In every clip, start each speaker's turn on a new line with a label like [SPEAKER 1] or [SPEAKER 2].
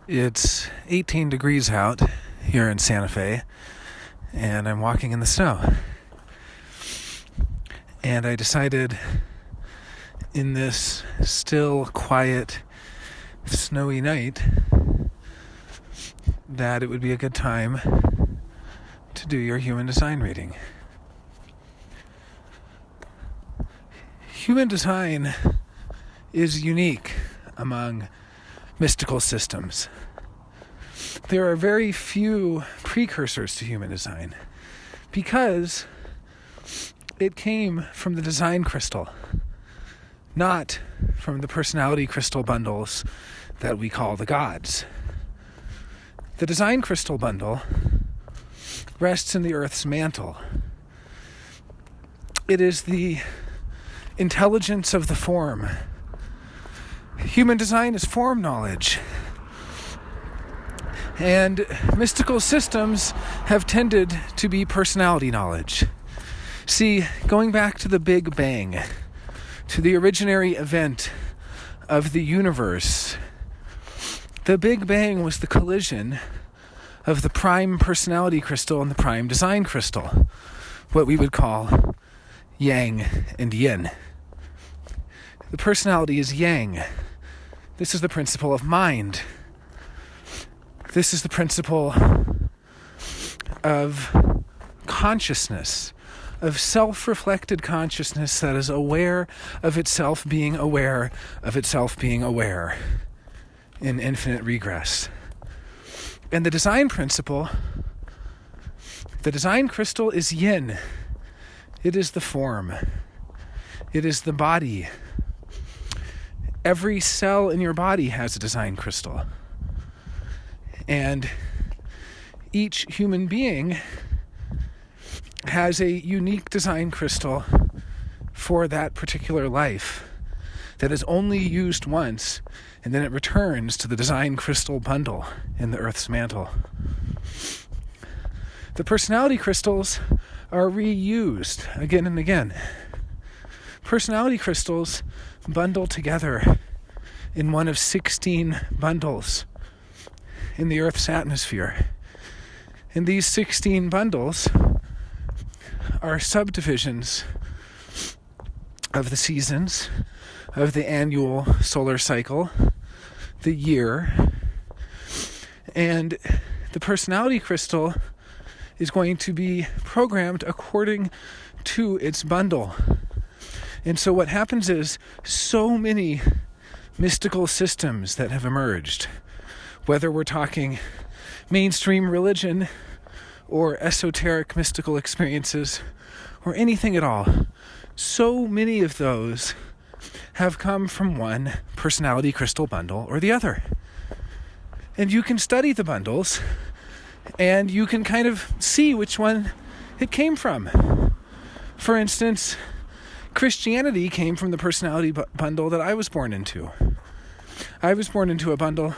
[SPEAKER 1] It's 18 degrees out here in Santa Fe, and I'm walking in the snow. And I decided in this still, quiet, snowy night that it would be a good time to do your human design reading. Human design is unique among mystical systems. There are very few precursors to human design because it came from the design crystal, not from the personality crystal bundles that we call the gods. The design crystal bundle rests in the Earth's mantle. It is the intelligence of the form. Human design is form knowledge. And mystical systems have tended to be personality knowledge. See, going back to the Big Bang, to the originary event of the universe, the Big Bang was the collision of the prime personality crystal and the prime design crystal, what we would call yang and yin. The personality is yang. This is the principle of mind. This is the principle of consciousness, of self-reflected consciousness that is aware of itself being aware of itself being aware in infinite regress. And the design principle, the design crystal is yin. It is the form. It is the body. Every cell in your body has a design crystal. And each human being has a unique design crystal for that particular life that is only used once, and then it returns to the design crystal bundle in the Earth's mantle. The personality crystals are reused again and again. Personality crystals bundle together in one of 16 bundles in the Earth's atmosphere. And these 16 bundles are subdivisions of the seasons, of the annual solar cycle, the year. And the personality crystal is going to be programmed according to its bundle. And so what happens is so many mystical systems that have emerged, whether we're talking mainstream religion or esoteric mystical experiences or anything at all, so many of those have come from one personality crystal bundle or the other. And you can study the bundles and you can kind of see which one it came from. For instance, Christianity came from the personality bundle that I was born into. I was born into a bundle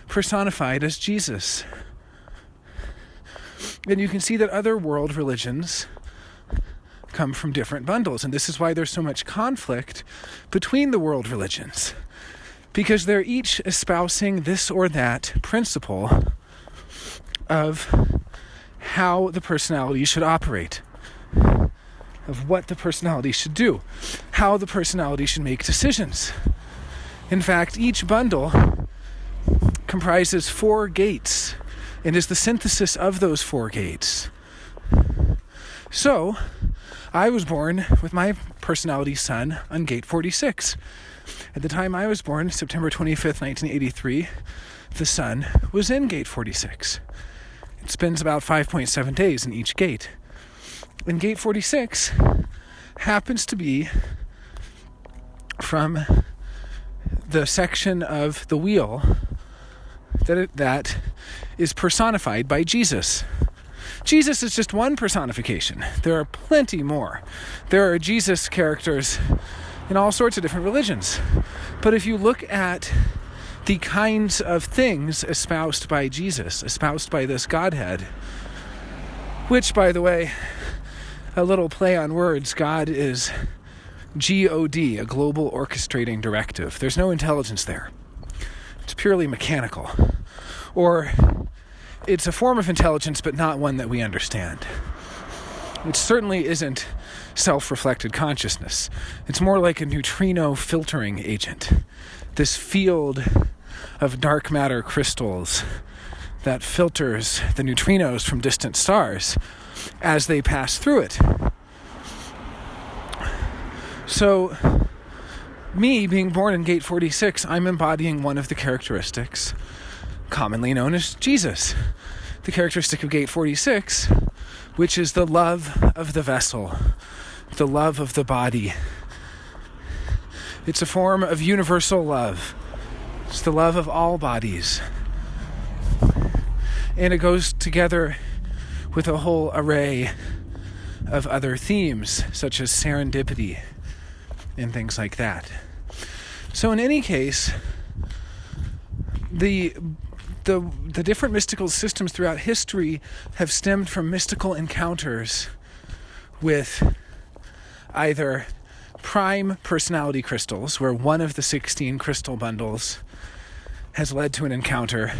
[SPEAKER 1] personified as Jesus. And you can see that other world religions come from different bundles. And this is why there's so much conflict between the world religions. Because they're each espousing this or that principle of how the personality should operate, of what the personality should do, how the personality should make decisions. In fact, each bundle comprises 4 gates and is the synthesis of those 4 gates. So, I was born with my personality sun on gate 46. At the time I was born, September 25th, 1983, the sun was in gate 46. It spends about 5.7 days in each gate. And gate 46 happens to be from the section of the wheel that is personified by Jesus. Jesus is just one personification. There are plenty more. There are Jesus characters in all sorts of different religions. But if you look at the kinds of things espoused by Jesus, espoused by this Godhead, which, by the way, a little play on words, God is GOD, a global orchestrating directive. There's no intelligence there. It's purely mechanical. Or it's a form of intelligence, but not one that we understand. It certainly isn't self-reflected consciousness. It's more like a neutrino filtering agent. This field of dark matter crystals that filters the neutrinos from distant stars as they pass through it. So, me being born in gate 46, I'm embodying one of the characteristics commonly known as Jesus. The characteristic of gate 46, which is the love of the vessel, the love of the body. It's a form of universal love. It's the love of all bodies. And it goes together with a whole array of other themes, such as serendipity and things like that. So in any case, the different mystical systems throughout history have stemmed from mystical encounters with either prime personality crystals, where one of the 16 crystal bundles has led to an encounter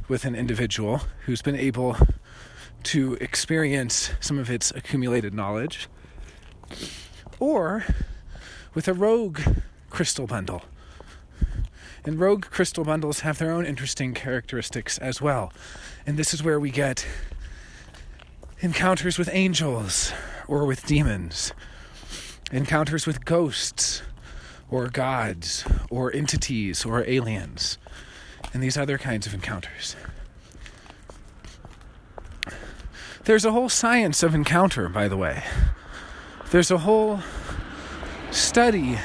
[SPEAKER 1] with an individual who's been able to experience some of its accumulated knowledge, or with a rogue crystal bundle. And rogue crystal bundles have their own interesting characteristics as well. And this is where we get encounters with angels or with demons, encounters with ghosts or gods or entities or aliens, and these other kinds of encounters. There's a whole science of encounter, by the way. There's a whole study,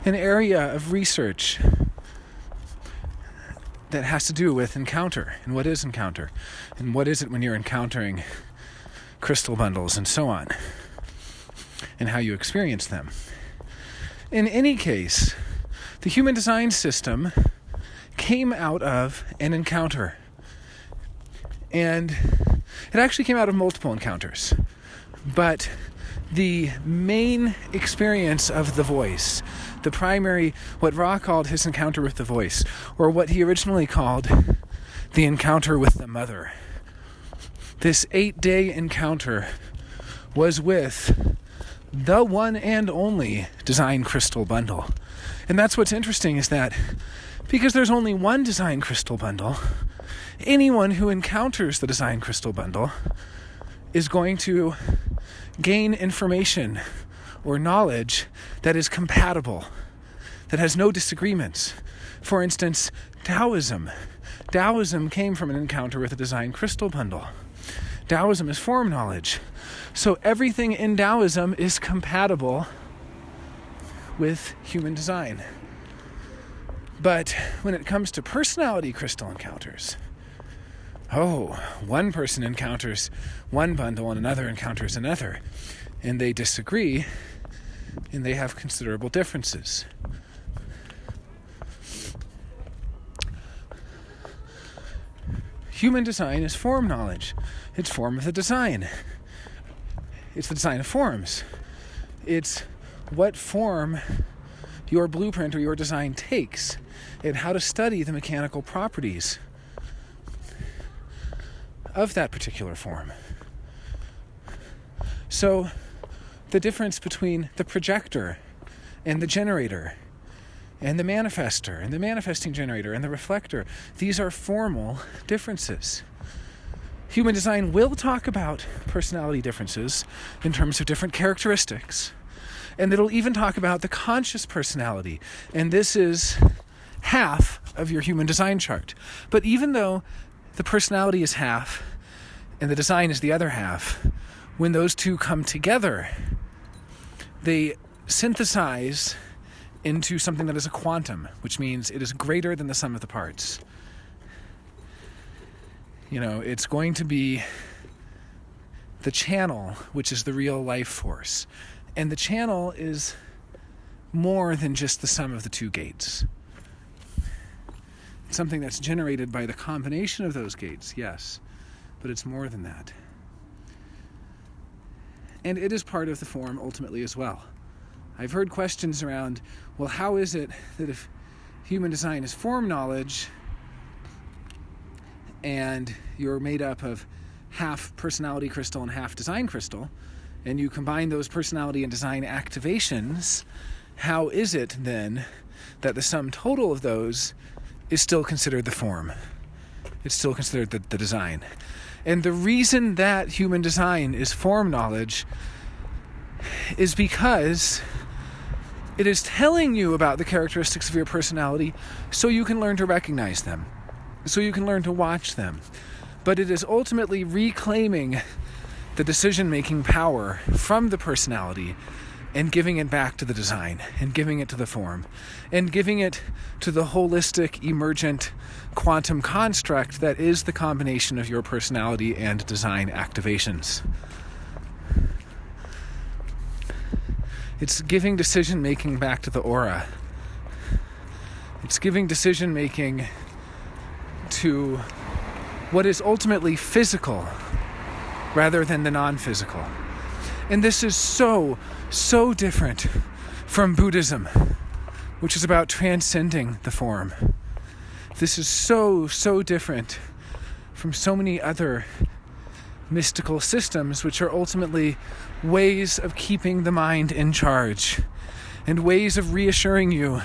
[SPEAKER 1] an area of research that has to do with encounter, and what is encounter, and what is it when you're encountering crystal bundles, and so on, and how you experience them. In any case, the human design system came out of an encounter, and it actually came out of multiple encounters, but the main experience of the voice, the primary, what Ra called his encounter with the voice, or what he originally called the encounter with the mother. This 8-day encounter was with the one and only design crystal bundle. And that's what's interesting, is that because there's only one design crystal bundle, anyone who encounters the design crystal bundle is going to gain information or knowledge that is compatible, that has no disagreements. For instance, Taoism. Taoism came from an encounter with a design crystal bundle. Taoism is form knowledge. So everything in Taoism is compatible with human design. But when it comes to personality crystal encounters, one person encounters one bundle and another encounters another, and they disagree, and they have considerable differences. Human design is form knowledge. It's form of the design. It's the design of forms. It's what form your blueprint or your design takes, and how to study the mechanical properties of that particular form. So, the difference between the projector and the generator, and the manifester, and the manifesting generator, and the reflector, these are formal differences. Human design will talk about personality differences in terms of different characteristics, and it'll even talk about the conscious personality, and this is half of your human design chart. But even though the personality is half and the design is the other half, when those two come together, they synthesize into something that is a quantum, which means it is greater than the sum of the parts. It's going to be the channel, which is the real life force. And the channel is more than just the sum of the two gates. It's something that's generated by the combination of those gates, yes, but it's more than that. And it is part of the form ultimately as well. I've heard questions around, well, how is it that if human design is form knowledge, and you're made up of half personality crystal and half design crystal, and you combine those personality and design activations, how is it then that the sum total of those is still considered the form? It's still considered the design. And the reason that human design is form knowledge is because it is telling you about the characteristics of your personality so you can learn to recognize them, so you can learn to watch them. But it is ultimately reclaiming the decision-making power from the personality and giving it back to the design, and giving it to the form, and giving it to the holistic, emergent quantum construct that is the combination of your personality and design activations. It's giving decision-making back to the aura. It's giving decision-making to what is ultimately physical rather than the non-physical. And this is so different from Buddhism, which is about transcending the form. This is so different from so many other mystical systems, which are ultimately ways of keeping the mind in charge and ways of reassuring you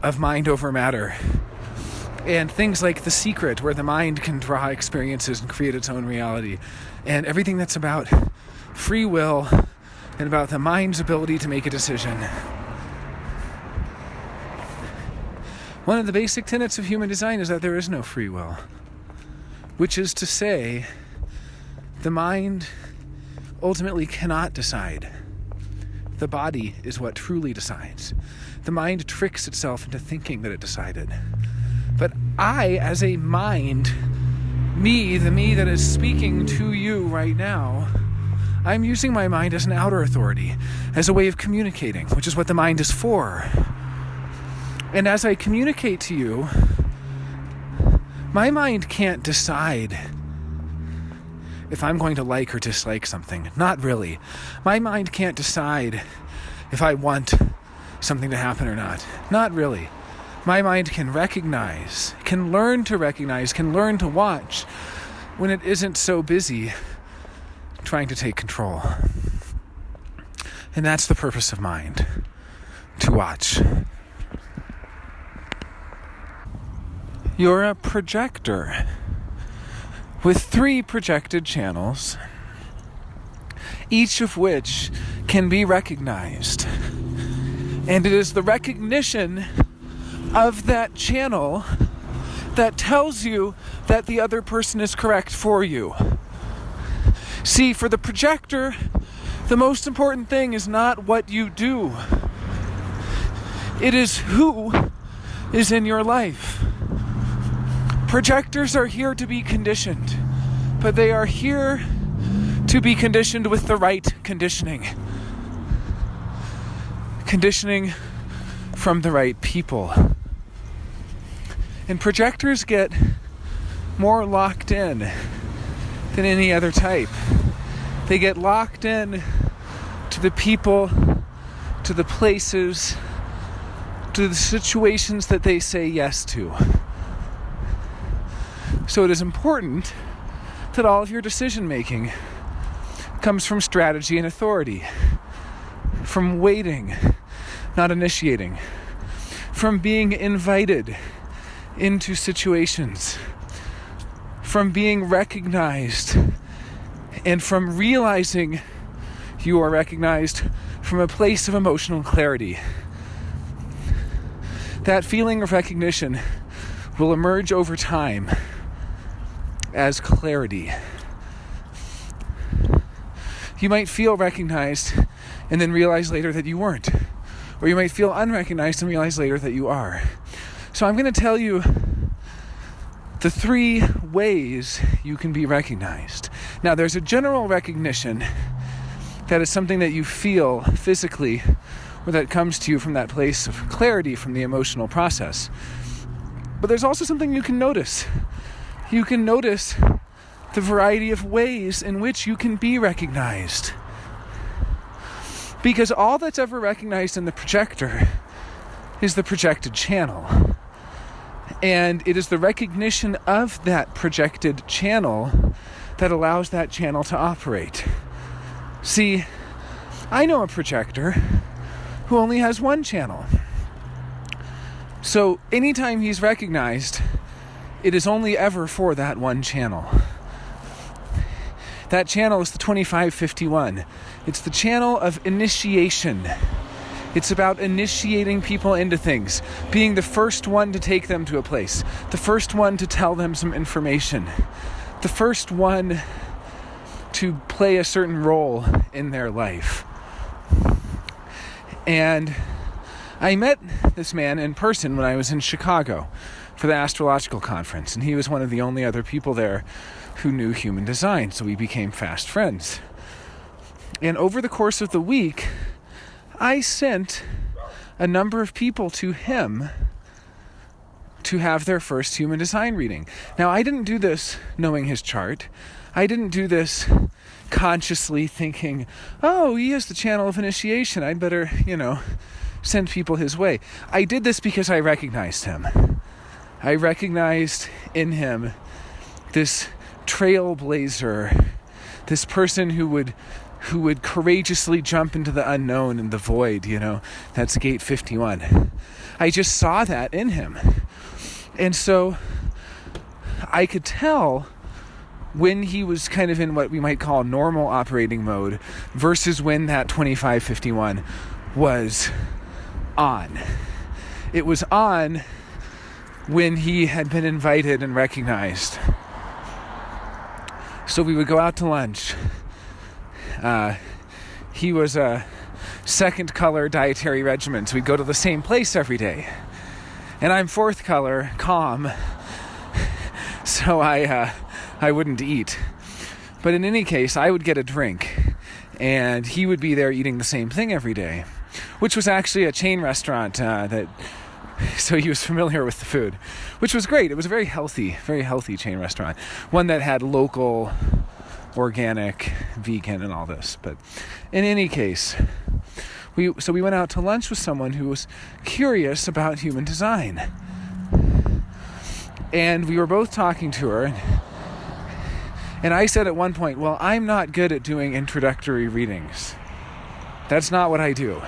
[SPEAKER 1] of mind over matter. And things like The Secret, where the mind can draw experiences and create its own reality. And everything that's about free will and about the mind's ability to make a decision. One of the basic tenets of human design is that there is no free will, which is to say, the mind ultimately cannot decide. The body is what truly decides. The mind tricks itself into thinking that it decided. But I, as a mind, me, the me that is speaking to you right now, I'm using my mind as an outer authority, as a way of communicating, which is what the mind is for. And as I communicate to you, my mind can't decide if I'm going to like or dislike something. Not really. My mind can't decide if I want something to happen or not. Not really. My mind can recognize, can learn to recognize, can learn to watch when it isn't so busy trying to take control. And that's the purpose of mind, to watch. You're a projector with 3 projected channels, each of which can be recognized. And it is the recognition of that channel that tells you that the other person is correct for you. See, for the projector, the most important thing is not what you do. It is who is in your life. Projectors are here to be conditioned, but they are here to be conditioned with the right conditioning. Conditioning from the right people. And projectors get more locked in than any other type. They get locked in to the people, to the places, to the situations that they say yes to. So it is important that all of your decision making comes from strategy and authority, from waiting, not initiating, from being invited into situations, from being recognized, and from realizing you are recognized from a place of emotional clarity. That feeling of recognition will emerge over time as clarity. You might feel recognized and then realize later that you weren't. Or you might feel unrecognized and realize later that you are. So I'm going to tell you the 3 ways you can be recognized. Now, there's a general recognition that is something that you feel physically, or that comes to you from that place of clarity from the emotional process. But there's also something you can notice. You can notice the variety of ways in which you can be recognized. Because all that's ever recognized in the projector is the projected channel. And it is the recognition of that projected channel that allows that channel to operate. See, I know a projector who only has one channel. So anytime he's recognized, it is only ever for that one channel. That channel is the 2551. It's the channel of initiation. It's about initiating people into things, being the first one to take them to a place, the first one to tell them some information, the first one to play a certain role in their life. And I met this man in person when I was in Chicago for the astrological conference, and he was one of the only other people there who knew human design, so we became fast friends. And over the course of the week, I sent a number of people to him to have their first human design reading. Now, I didn't do this knowing his chart. I didn't do this consciously thinking, oh, he has the channel of initiation. I'd better, send people his way. I did this because I recognized him. I recognized in him this trailblazer, this person who would courageously jump into the unknown and the void, that's gate 51. I just saw that in him. And so I could tell when he was kind of in what we might call normal operating mode versus when that 2551 was on. It was on when he had been invited and recognized. So we would go out to lunch. He was a second color dietary regimen, so we'd go to the same place every day. And I'm fourth color, calm, so I wouldn't eat. But in any case, I would get a drink, and he would be there eating the same thing every day, which was actually a chain restaurant so he was familiar with the food, which was great. It was a very healthy chain restaurant, one that had local, organic, vegan, and all this. But in any case, we went out to lunch with someone who was curious about human design. And we were both talking to her, and I said at one point, well, I'm not good at doing introductory readings. That's not what I do.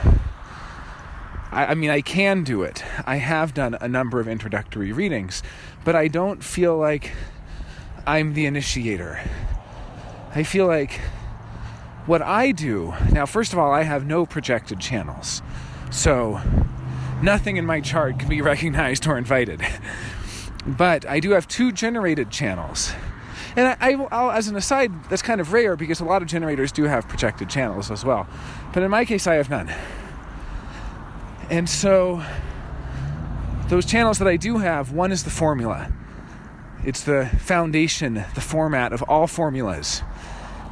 [SPEAKER 1] I mean, I can do it. I have done a number of introductory readings, but I don't feel like I'm the initiator. I feel like what I do, now first of all, I have no projected channels, so nothing in my chart can be recognized or invited. But I do have 2 generated channels. And I'll, as an aside, that's kind of rare because a lot of generators do have projected channels as well. But in my case, I have none. And so those channels that I do have, one is the formula. It's the foundation, the format of all formulas.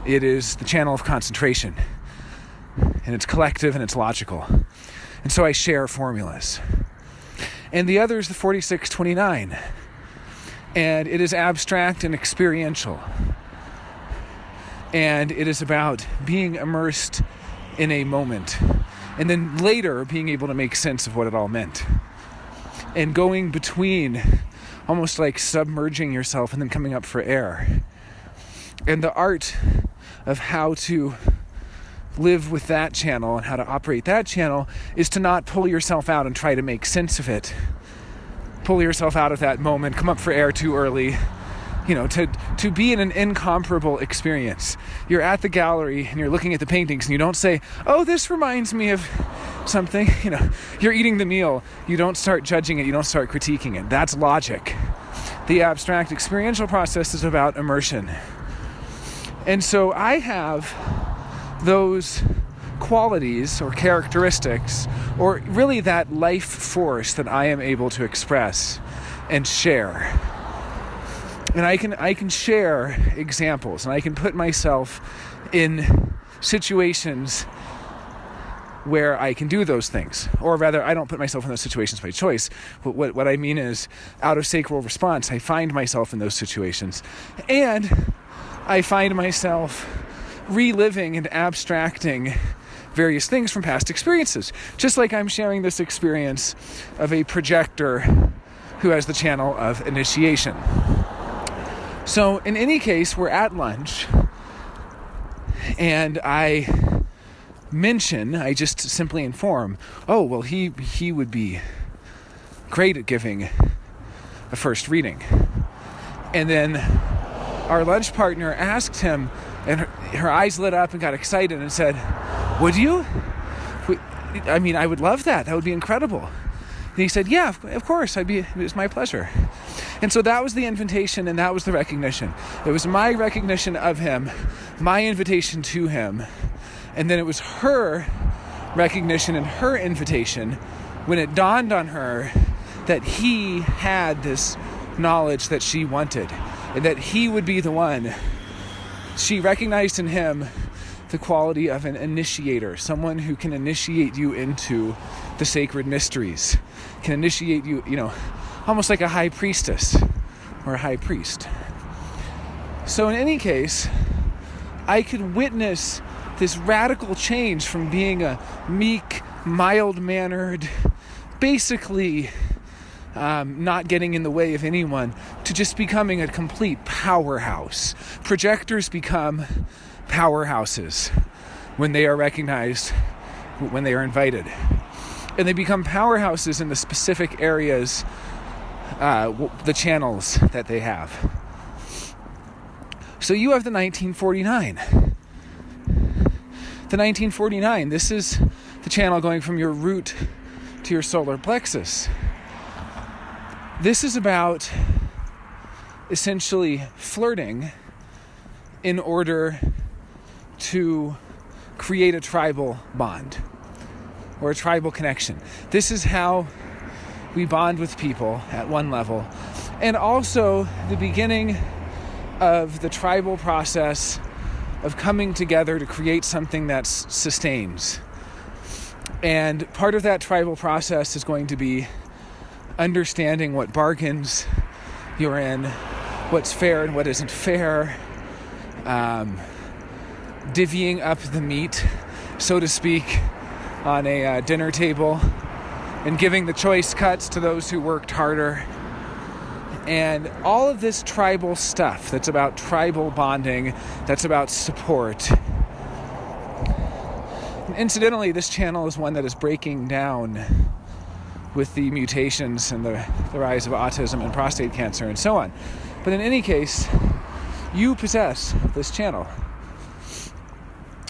[SPEAKER 1] It is the channel of concentration. And it's collective and it's logical. And so I share formulas. And the other is the 4629. And it is abstract and experiential. And it is about being immersed in a moment. And then later being able to make sense of what it all meant. And going between, almost like submerging yourself and then coming up for air. And the art of how to live with that channel and how to operate that channel is to not pull yourself out and try to make sense of it. Pull yourself out of that moment, come up for air too early, to be in an incomparable experience. You're at the gallery and you're looking at the paintings and you don't say, oh, this reminds me of something. You're eating the meal. You don't start judging it. You don't start critiquing it. That's logic. The abstract experiential process is about immersion. And so I have those qualities or characteristics, or really that life force that I am able to express and share. And I can share examples, and I can put myself in situations where I can do those things. Or rather, I don't put myself in those situations by choice. What I mean is, out of sacral response, I find myself in those situations. And I find myself reliving and abstracting various things from past experiences. Just like I'm sharing this experience of a projector who has the channel of initiation. So in any case, we're at lunch, and I just simply inform, oh, well, he would be great at giving a first reading. And then our lunch partner asked him, and her eyes lit up and got excited and said, would you? I mean, I would love that. That would be incredible. And he said, yeah, of course. It was my pleasure. And so that was the invitation, and that was the recognition. It was my recognition of him, my invitation to him, and then it was her recognition and her invitation when it dawned on her that he had this knowledge that she wanted, and that he would be the one. She recognized in him the quality of an initiator, someone who can initiate you into the sacred mysteries, can initiate you, almost like a high priestess or a high priest. So in any case, I could witness this radical change from being a meek, mild-mannered, basically not getting in the way of anyone, to just becoming a complete powerhouse. Projectors become powerhouses when they are recognized, when they are invited. And they become powerhouses in the specific areas, the channels that they have. So you have the 1949. The 1949, this is the channel going from your root to your solar plexus. This is about essentially flirting in order to create a tribal bond or a tribal connection. This is how we bond with people at one level, and also the beginning of the tribal process of coming together to create something that sustains. And part of that tribal process is going to be understanding what bargains you're in, what's fair and what isn't fair, divvying up the meat, so to speak, on a dinner table, and giving the choice cuts to those who worked harder. And all of this tribal stuff that's about tribal bonding, that's about support. And incidentally, this channel is one that is breaking down with the mutations and the rise of autism and prostate cancer and so on. But in any case, you possess this channel.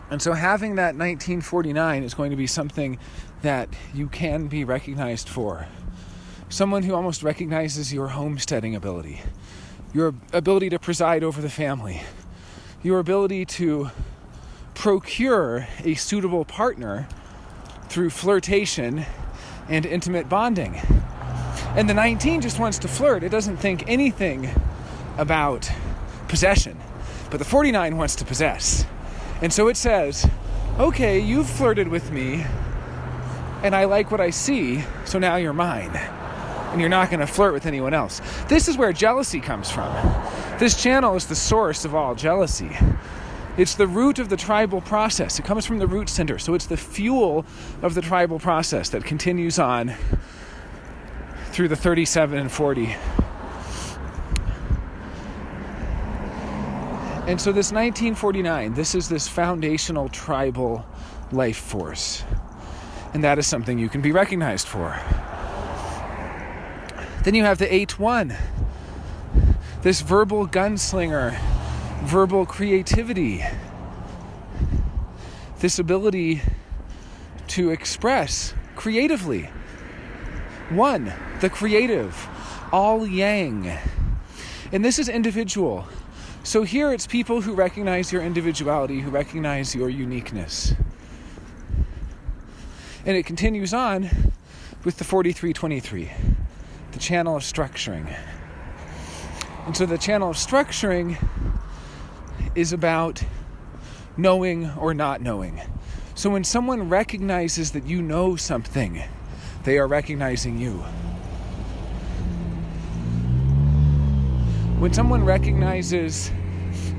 [SPEAKER 1] And so having that 1949 is going to be something that you can be recognized for. Someone who almost recognizes your homesteading ability, your ability to preside over the family, your ability to procure a suitable partner through flirtation and intimate bonding. And the 19 just wants to flirt. It doesn't think anything about possession. But the 49 wants to possess. And so it says, okay, you've flirted with me, and I like what I see, so now you're mine. And you're not going to flirt with anyone else. This is where jealousy comes from. This channel is the source of all jealousy. It's the root of the tribal process. It comes from the root center. So it's the fuel of the tribal process that continues on through the 37 and 40. And so this 1949, this is this foundational tribal life force. And that is something you can be recognized for. Then you have the 8-1, this verbal gunslinger, verbal creativity, this ability to express creatively. One, the creative, all yang. And this is individual. So here it's people who recognize your individuality, who recognize your uniqueness. And it continues on with the 43-23. The channel of structuring. And so the channel of structuring is about knowing or not knowing. So when someone recognizes that you know something, they are recognizing you. When someone recognizes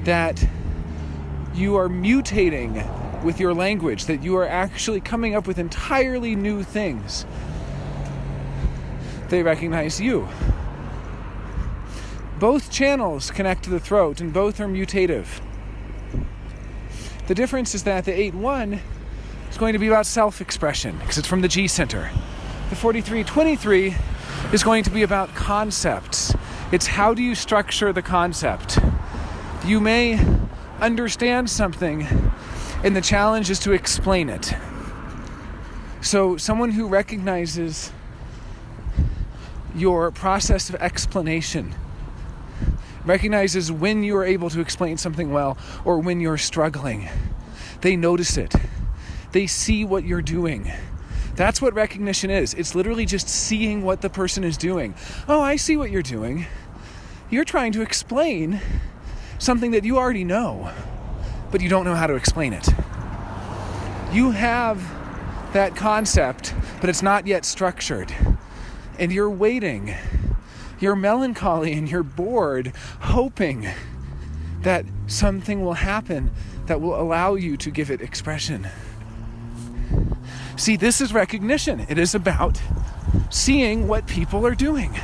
[SPEAKER 1] that you are mutating with your language, that you are actually coming up with entirely new things, they recognize you. Both channels connect to the throat, and both are mutative. The difference is that the 8-1 is going to be about self-expression, because it's from the G center. The 43-23 is going to be about concepts. It's how do you structure the concept. You may understand something, and the challenge is to explain it. So someone who recognizes your process of explanation, recognizes when you are able to explain something well or when you're struggling. They notice it. They see what you're doing. That's what recognition is. It's literally just seeing what the person is doing. Oh, I see what you're doing. You're trying to explain something that you already know, but you don't know how to explain it. You have that concept, but it's not yet structured. And you're waiting. You're melancholy and you're bored, hoping that something will happen that will allow you to give it expression. See, this is recognition. It is about seeing what people are doing.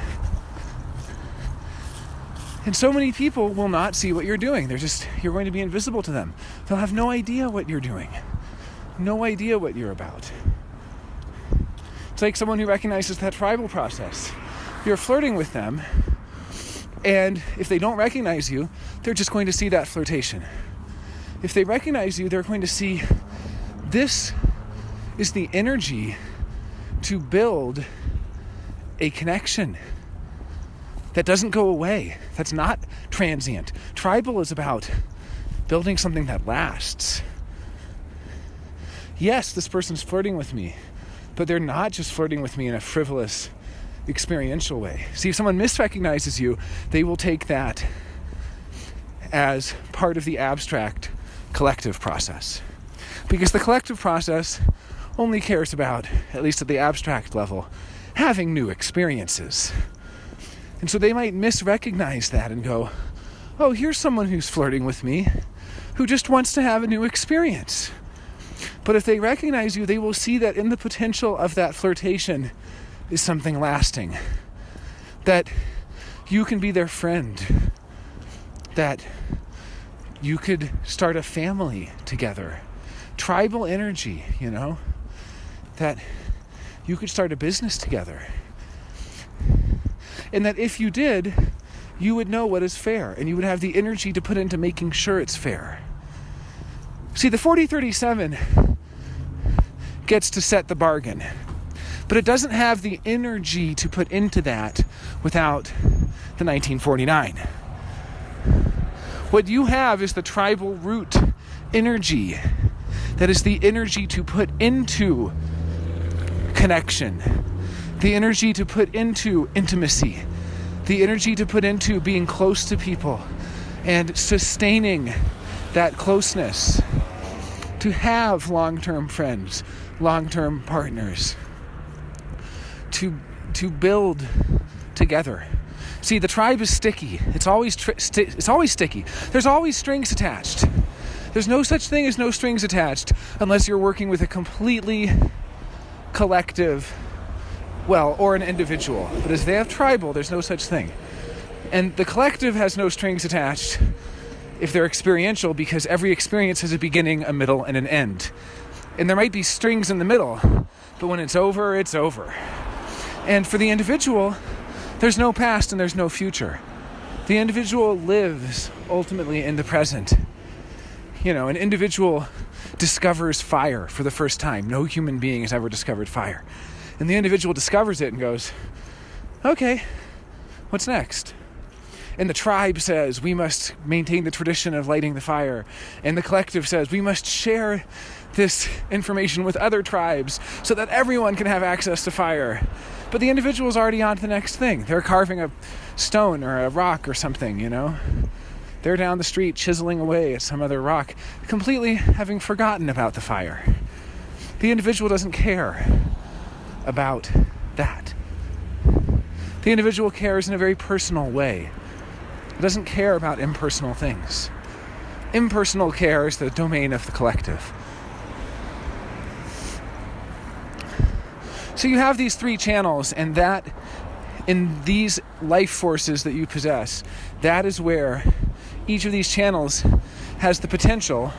[SPEAKER 1] And so many people will not see what you're doing. You're going to be invisible to them. They'll have no idea what you're doing. No idea what you're about. It's like someone who recognizes that tribal process. You're flirting with them, and if they don't recognize you, they're just going to see that flirtation. If they recognize you, they're going to see this is the energy to build a connection that doesn't go away, that's not transient. Tribal is about building something that lasts. Yes, this person's flirting with me, but they're not just flirting with me in a frivolous, experiential way. See, if someone misrecognizes you, they will take that as part of the abstract collective process. Because the collective process only cares about, at least at the abstract level, having new experiences. And so they might misrecognize that and go, oh, here's someone who's flirting with me, who just wants to have a new experience. But if they recognize you, they will see that in the potential of that flirtation is something lasting. That you can be their friend. That you could start a family together. Tribal energy, that you could start a business together. And that if you did, you would know what is fair, and you would have the energy to put into making sure it's fair. See, the 40-37 gets to set the bargain, but it doesn't have the energy to put into that without the 1949. What you have is the tribal root energy. That is the energy to put into connection, the energy to put into intimacy, the energy to put into being close to people and sustaining that closeness, to have long-term friends, long-term partners, to build together. See, the tribe is sticky. It's always sticky. There's always strings attached. There's no such thing as no strings attached unless you're working with a completely collective, or an individual. But as they have tribal, there's no such thing. And the collective has no strings attached if they're experiential, because every experience has a beginning, a middle, and an end. And there might be strings in the middle, but when it's over, it's over. And for the individual, there's no past and there's no future. The individual lives ultimately in the present. An individual discovers fire for the first time. No human being has ever discovered fire. And the individual discovers it and goes, okay, what's next? And the tribe says, we must maintain the tradition of lighting the fire. And the collective says, we must share this information with other tribes so that everyone can have access to fire. But the individual is already on to the next thing. They're carving a stone or a rock or something, They're down the street chiseling away at some other rock, completely having forgotten about the fire. The individual doesn't care about that. The individual cares in a very personal way. It doesn't care about impersonal things. Impersonal care is the domain of the collective. So you have these three channels, and that in these life forces that you possess, that is where each of these channels has the potential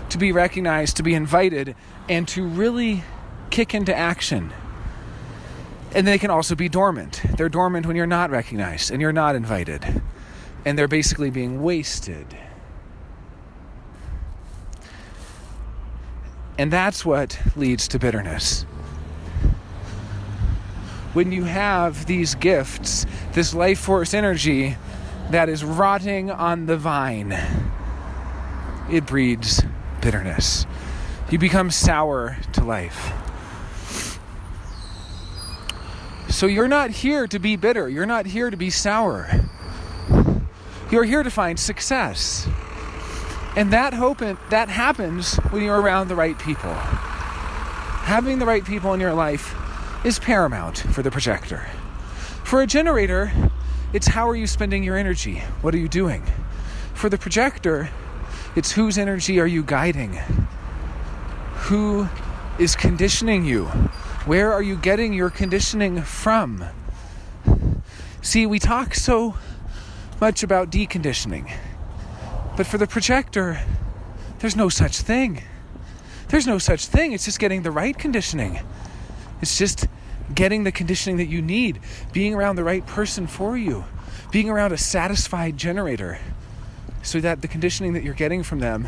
[SPEAKER 1] to be recognized, to be invited, and to really kick into action. And they can also be dormant. They're dormant when you're not recognized and you're not invited. And they're basically being wasted. And that's what leads to bitterness. When you have these gifts, this life force energy that is rotting on the vine, it breeds bitterness. You become sour to life. So you're not here to be bitter. You're not here to be sour. You're here to find success. And that happens when you're around the right people. Having the right people in your life is paramount for the projector. For a generator, it's how are you spending your energy? What are you doing? For the projector, it's whose energy are you guiding? Who is conditioning you? Where are you getting your conditioning from? See, we talk so much about deconditioning. But for the projector, there's no such thing. There's no such thing. It's just getting the right conditioning. It's just getting the conditioning that you need, being around the right person for you, being around a satisfied generator, so that the conditioning that you're getting from them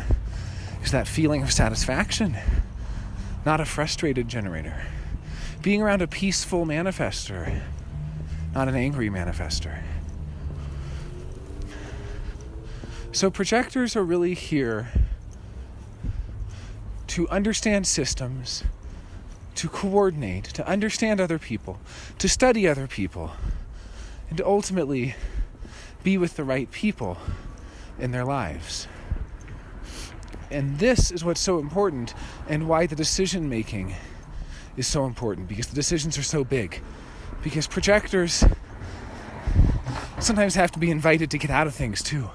[SPEAKER 1] is that feeling of satisfaction, not a frustrated generator. Being around a peaceful manifester, not an angry manifester. So projectors are really here to understand systems, to coordinate, to understand other people, to study other people, and to ultimately be with the right people in their lives. And this is what's so important and why the decision making is so important, because the decisions are so big. Because projectors sometimes have to be invited to get out of things too.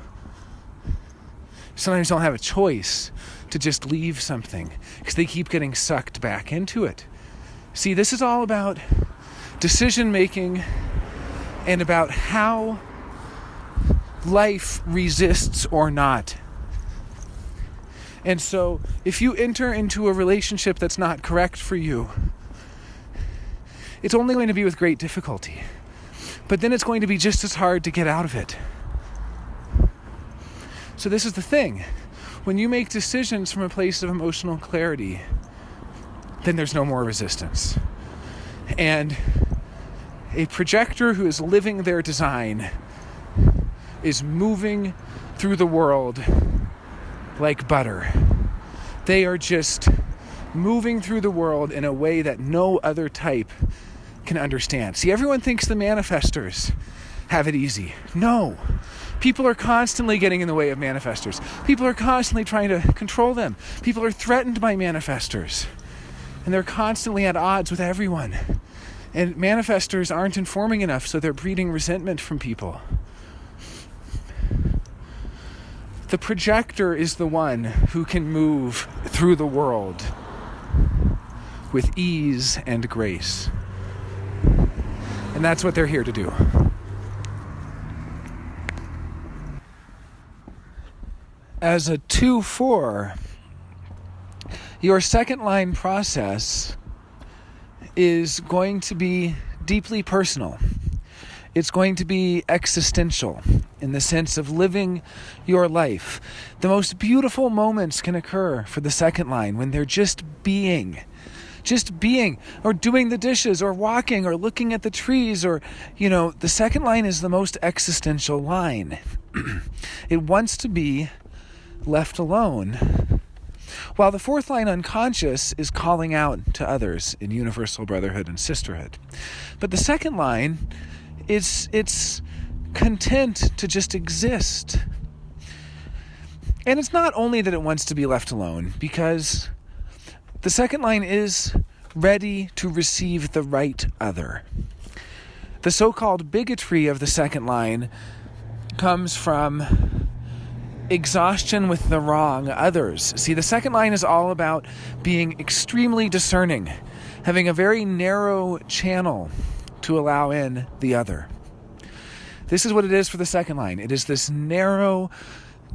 [SPEAKER 1] Sometimes don't have a choice to just leave something because they keep getting sucked back into it. See, this is all about decision making and about how life resists or not. And so if you enter into a relationship that's not correct for you, it's only going to be with great difficulty. But then it's going to be just as hard to get out of it. So this is the thing. When you make decisions from a place of emotional clarity, then there's no more resistance. And a projector who is living their design is moving through the world like butter. They are just moving through the world in a way that no other type can understand. See, everyone thinks the manifestors have it easy. No. People are constantly getting in the way of manifestors. People are constantly trying to control them. People are threatened by manifestors. And they're constantly at odds with everyone. And manifestors aren't informing enough, so they're breeding resentment from people. The projector is the one who can move through the world with ease and grace. And that's what they're here to do. As a 2-4, your second line process is going to be deeply personal. It's going to be existential in the sense of living your life. The most beautiful moments can occur for the second line when they're just being, or doing the dishes, or walking, or looking at the trees, or, the second line is the most existential line. It wants to be left alone, while the fourth line, unconscious, is calling out to others in universal brotherhood and sisterhood. But the second line, it's content to just exist. And it's not only that it wants to be left alone, because the second line is ready to receive the right other. The so-called bigotry of the second line comes from exhaustion with the wrong others. See, the second line is all about being extremely discerning, having a very narrow channel to allow in the other. This is what it is for the second line. It is this narrow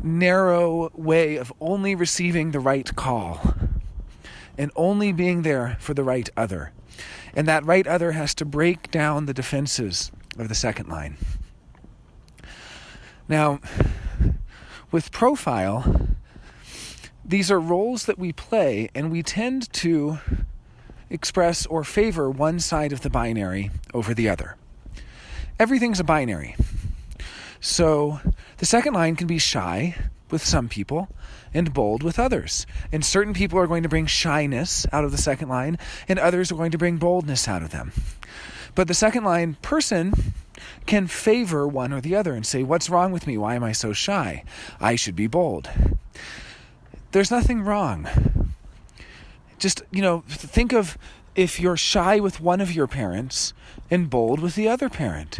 [SPEAKER 1] way of only receiving the right call and only being there for the right other. And that right other has to break down the defenses of the second line. Now, with profile, these are roles that we play, and we tend to express or favor one side of the binary over the other. Everything's a binary. So the second line can be shy with some people and bold with others. And certain people are going to bring shyness out of the second line, and others are going to bring boldness out of them. But the second line person can favor one or the other and say, what's wrong with me? Why am I so shy? I should be bold. There's nothing wrong. Just, think of if you're shy with one of your parents and bold with the other parent.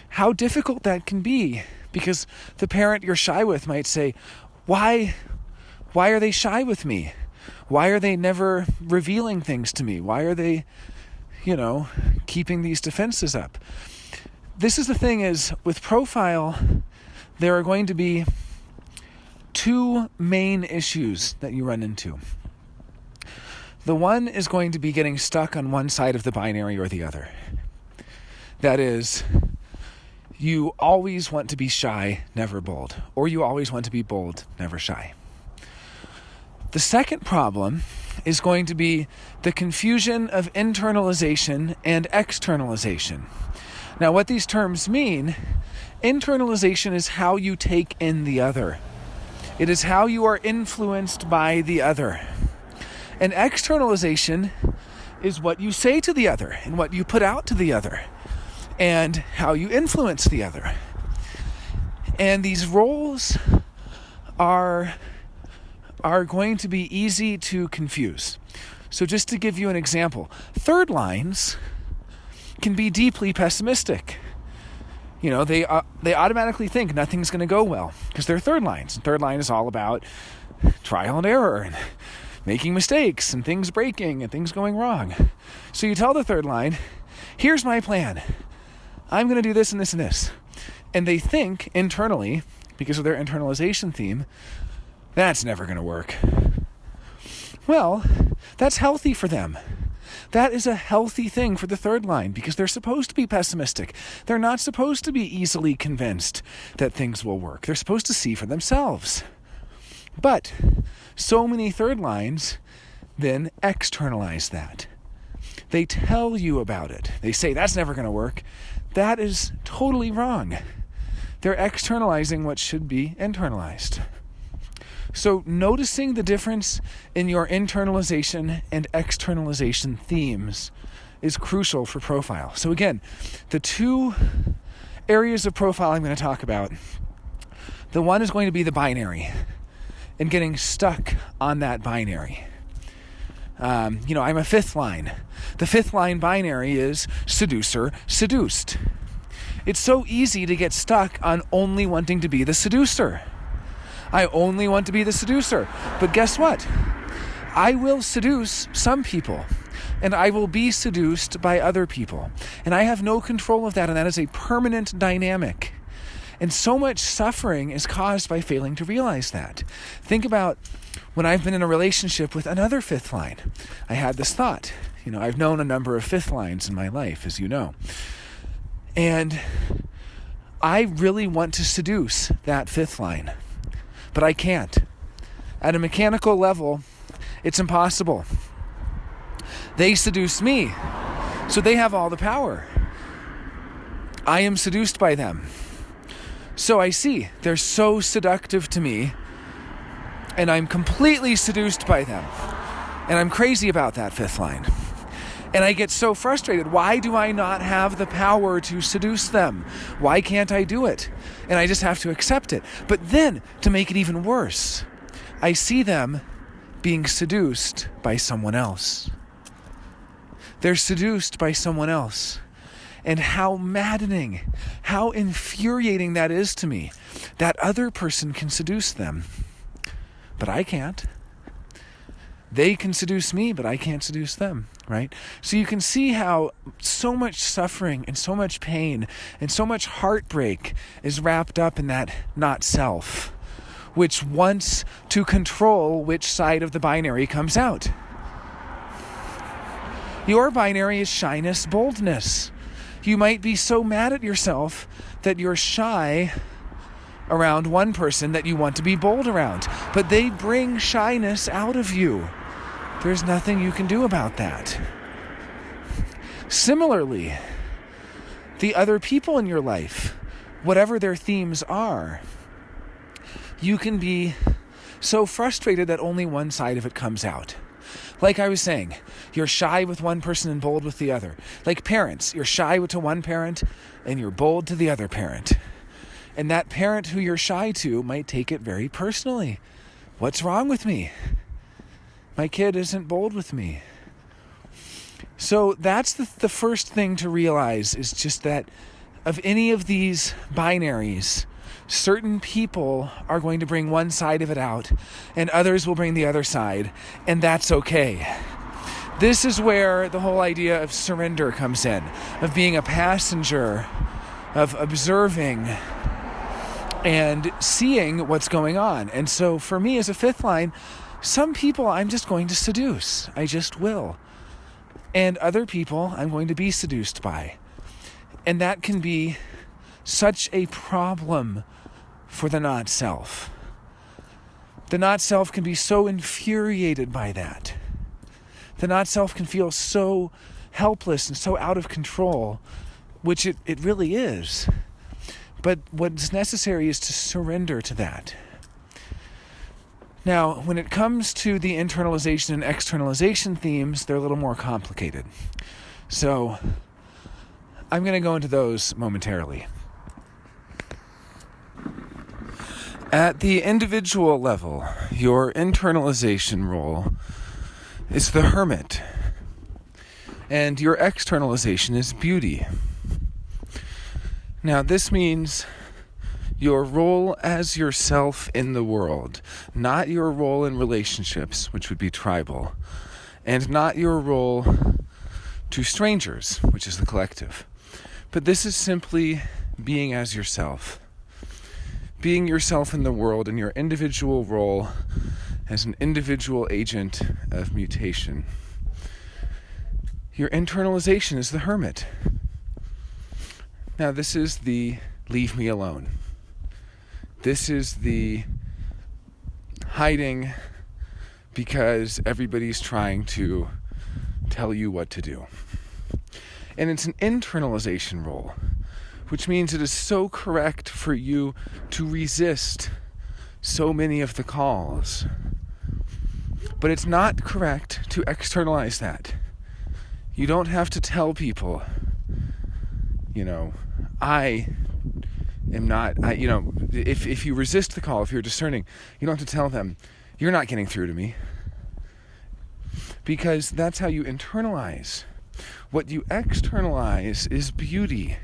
[SPEAKER 1] How difficult that can be, because the parent you're shy with might say, why are they shy with me? Why are they never revealing things to me? Why are they, keeping these defenses up? This is the thing is, with profile, there are going to be two main issues that you run into. The one is going to be getting stuck on one side of the binary or the other. That is, you always want to be shy, never bold. Or you always want to be bold, never shy. The second problem is going to be the confusion of internalization and externalization. Now, what these terms mean, internalization is how you take in the other. It is how you are influenced by the other. And externalization is what you say to the other and what you put out to the other and how you influence the other. And these roles are going to be easy to confuse. So just to give you an example, third lines can be deeply pessimistic. They automatically think nothing's going to go well because they're third lines. And third line is all about trial and error and making mistakes and things breaking and things going wrong. So you tell the third line, here's my plan. I'm going to do this and this and this. And they think internally, because of their internalization theme, that's never going to work. Well, that's healthy for them. That is a healthy thing for the third line because they're supposed to be pessimistic. They're not supposed to be easily convinced that things will work. They're supposed to see for themselves. But so many third lines then externalize that. They tell you about it. They say, that's never going to work. That is totally wrong. They're externalizing what should be internalized. So noticing the difference in your internalization and externalization themes is crucial for profile. So again, the two areas of profile I'm going to talk about, the one is going to be the binary and getting stuck on that binary. I'm a fifth line. The fifth line binary is seducer, seduced. It's so easy to get stuck on only wanting to be the seducer. I only want to be the seducer. But guess what? I will seduce some people, and I will be seduced by other people. And I have no control of that, and that is a permanent dynamic. And so much suffering is caused by failing to realize that. Think about when I've been in a relationship with another fifth line. I had this thought. I've known a number of fifth lines in my life, as you know. And I really want to seduce that fifth line. But I can't. At a mechanical level, it's impossible. They seduce me, so they have all the power. I am seduced by them. So I see, they're so seductive to me, and I'm completely seduced by them. And I'm crazy about that fifth line. And I get so frustrated. Why do I not have the power to seduce them? Why can't I do it? And I just have to accept it. But then, to make it even worse, I see them being seduced by someone else. They're seduced by someone else. And how maddening, how infuriating that is to me. That other person can seduce them, but I can't. They can seduce me, but I can't seduce them. right? So you can see how so much suffering and so much pain and so much heartbreak is wrapped up in that not self, which wants to control which side of the binary comes out. Your binary is shyness, boldness. You might be so mad at yourself that you're shy around one person that you want to be bold around, but they bring shyness out of you. There's nothing you can do about that. Similarly, the other people in your life, whatever their themes are, you can be so frustrated that only one side of it comes out. Like I was saying, you're shy with one person and bold with the other. Like parents, you're shy to one parent and you're bold to the other parent. And that parent who you're shy to might take it very personally. What's wrong with me? My kid isn't bold with me. So that's the first thing to realize, is just that of any of these binaries, certain people are going to bring one side of it out and others will bring the other side, and that's okay. This is where the whole idea of surrender comes in, of being a passenger, of observing and seeing what's going on. And so for me as a fifth line, some people I'm just going to seduce. I just will. And other people I'm going to be seduced by. And that can be such a problem for the not self. The not self can be so infuriated by that. The not self can feel so helpless and so out of control, which it really is. But what's necessary is to surrender to that. Now, when it comes to the internalization and externalization themes, they're a little more complicated. So I'm going to go into those momentarily. At the individual level, your internalization role is the Hermit, and your externalization is beauty. Now, this means your role as yourself in the world, not your role in relationships, which would be tribal, and not your role to strangers, which is the collective. But this is simply being as yourself. Being yourself in the world in your individual role as an individual agent of mutation. Your internalization is the Hermit. Now, this is the leave me alone. This is the hiding because everybody's trying to tell you what to do. And it's an internalization role, which means it is so correct for you to resist so many of the calls. But it's not correct to externalize that. You don't have to tell people, I am not, if you resist the call, if you're discerning, you don't have to tell them, you're not getting through to me. Because that's how you internalize. What you externalize is beauty.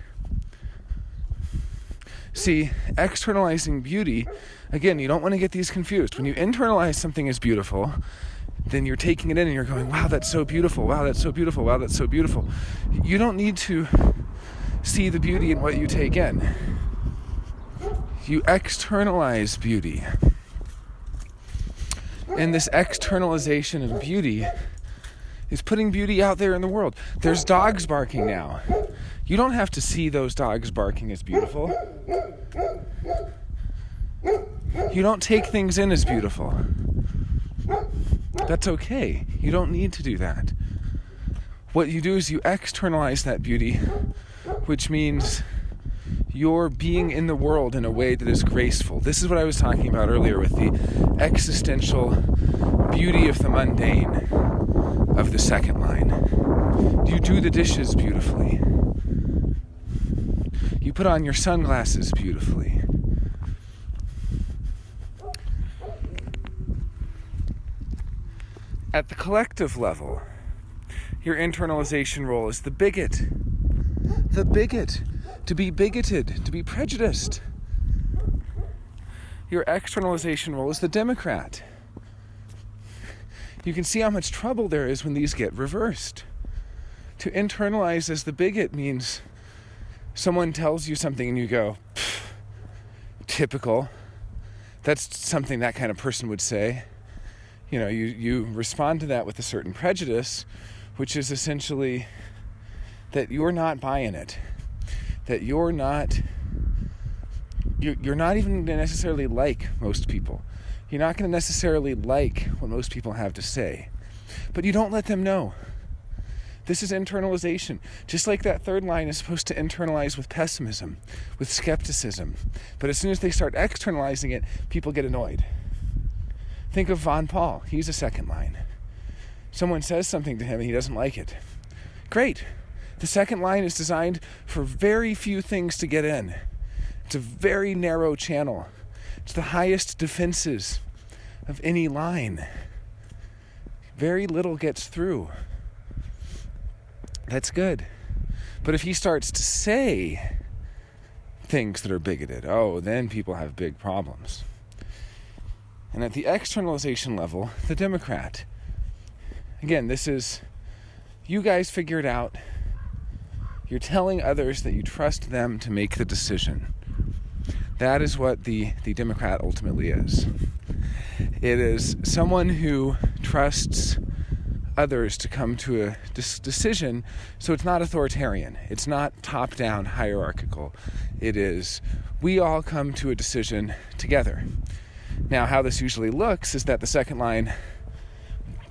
[SPEAKER 1] See, externalizing beauty, again, you don't want to get these confused. When you internalize something as beautiful, then you're taking it in and you're going, wow, that's so beautiful. Wow, that's so beautiful. Wow, that's so beautiful. You don't need to see the beauty in what you take in. You externalize beauty. And this externalization of beauty is putting beauty out there in the world. There's dogs barking now. You don't have to see those dogs barking as beautiful. You don't take things in as beautiful. That's okay. You don't need to do that. What you do is you externalize that beauty, which means you're being in the world in a way that is graceful. This is what I was talking about earlier with the existential beauty of the mundane of the second line. You do the dishes beautifully. You put on your sunglasses beautifully. At the collective level, your internalization role is the bigot. The bigot. To be bigoted, to be prejudiced. Your externalization role is the Democrat. You can see how much trouble there is when these get reversed. To internalize as the bigot means someone tells you something and you go, typical. That's something that kind of person would say. You respond to that with a certain prejudice, which is essentially that you're not buying it. That you're not even going to necessarily like most people. You're not going to necessarily like what most people have to say. But you don't let them know. This is internalization. Just like that third line is supposed to internalize with pessimism, with skepticism. But as soon as they start externalizing it, people get annoyed. Think of Von Paul. He's a second line. Someone says something to him and he doesn't like it. Great. The second line is designed for very few things to get in. It's a very narrow channel. It's the highest defenses of any line. Very little gets through. That's good. But if he starts to say things that are bigoted, then people have big problems. And at the externalization level, the Democrat. Again, this is, you guys figure it out. You're telling others that you trust them to make the decision. That is what the Democrat ultimately is. It is someone who trusts others to come to a decision, so it's not authoritarian. It's not top-down hierarchical. It is, we all come to a decision together. Now, how this usually looks is that the second line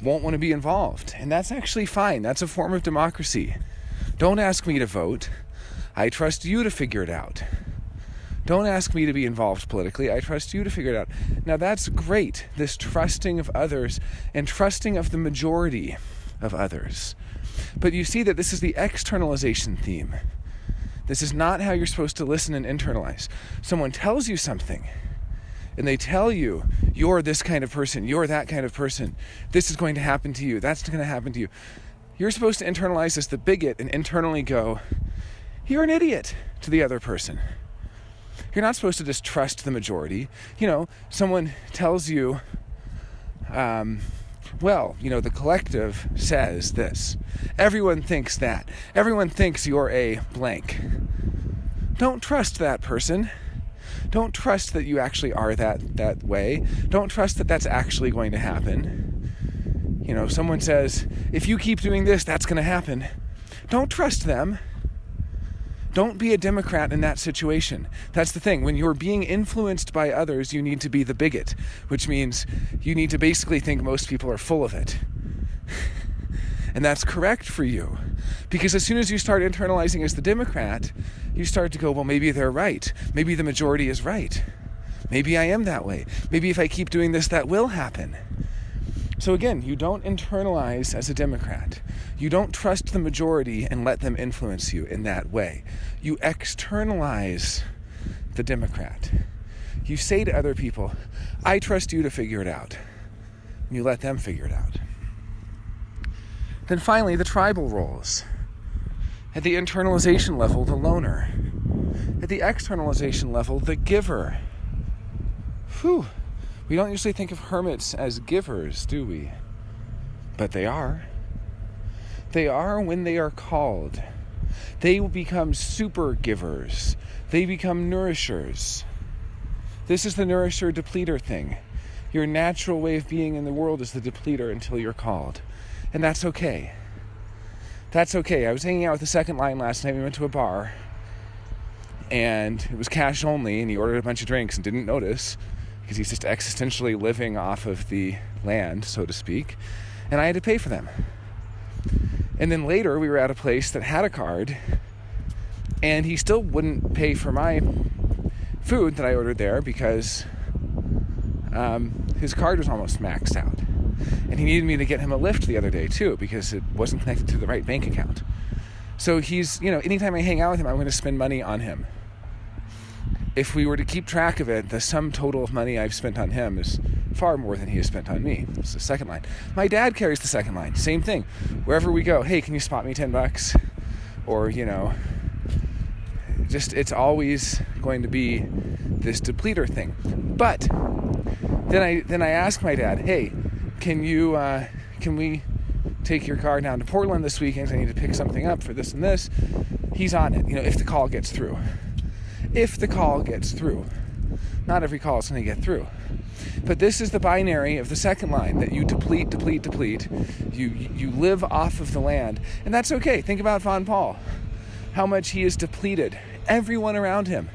[SPEAKER 1] won't want to be involved, and that's actually fine. That's a form of democracy. Don't ask me to vote. I trust you to figure it out. Don't ask me to be involved politically. I trust you to figure it out. Now that's great, this trusting of others and trusting of the majority of others. But you see that this is the externalization theme. This is not how you're supposed to listen and internalize. Someone tells you something and they tell you, you're this kind of person, you're that kind of person, this is going to happen to you, that's going to happen to you. You're supposed to internalize as the bigot and internally go, you're an idiot, to the other person. You're not supposed to just trust the majority. Someone tells you, the collective says this. Everyone thinks that. Everyone thinks you're a blank. Don't trust that person. Don't trust that you actually are that way. Don't trust that that's actually going to happen. Someone says, if you keep doing this, that's going to happen. Don't trust them. Don't be a Democrat in that situation. That's the thing. When you're being influenced by others, you need to be the bigot, which means you need to basically think most people are full of it. And that's correct for you. Because as soon as you start internalizing as the Democrat, you start to go, well, maybe they're right. Maybe the majority is right. Maybe I am that way. Maybe if I keep doing this, that will happen. So again, you don't internalize as a Democrat. You don't trust the majority and let them influence you in that way. You externalize the Democrat. You say to other people, I trust you to figure it out. And you let them figure it out. Then finally, the tribal roles. At the internalization level, the loner. At the externalization level, the giver. Whew. We don't usually think of hermits as givers, do we? But they are. They are when they are called. They will become super givers. They become nourishers. This is the nourisher-depleter thing. Your natural way of being in the world is the depleter until you're called. And that's okay. That's okay. I was hanging out with the second line last night. We went to a bar. And it was cash only, and he ordered a bunch of drinks and didn't notice, because he's just existentially living off of the land, so to speak. And I had to pay for them. And then later, we were at a place that had a card, and he still wouldn't pay for my food that I ordered there because his card was almost maxed out. And he needed me to get him a lift the other day, too, because it wasn't connected to the right bank account. So he's, anytime I hang out with him, I'm going to spend money on him. If we were to keep track of it, the sum total of money I've spent on him is far more than he has spent on me. It's the second line. My dad carries the second line. Same thing. Wherever we go, hey, can you spot me $10? Or, it's always going to be this depleter thing. But then I ask my dad, hey, can we take your car down to Portland this weekend, I need to pick something up for this and this. He's on it, if the call gets through. If the call gets through. Not every call is going to get through. But this is the binary of the second line, that you deplete. You live off of the land. And that's okay. Think about Von Paul. How much he is depleted. Everyone around him.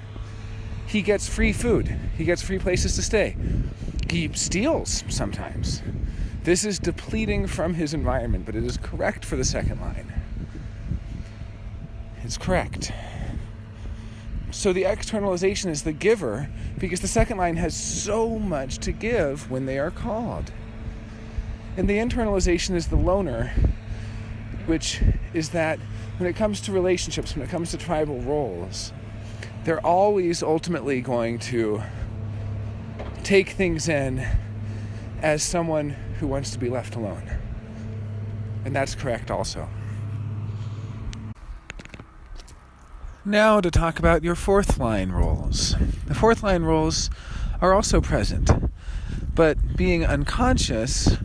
[SPEAKER 1] He gets free food. He gets free places to stay. He steals sometimes. This is depleting from his environment, but it is correct for the second line. It's correct. So the externalization is the giver, because the second line has so much to give when they are called. And the internalization is the loner, which is that when it comes to relationships, when it comes to tribal roles, they're always ultimately going to take things in as someone who wants to be left alone. And that's correct also. Now to talk about your fourth line roles. The fourth line roles are also present, but being unconscious,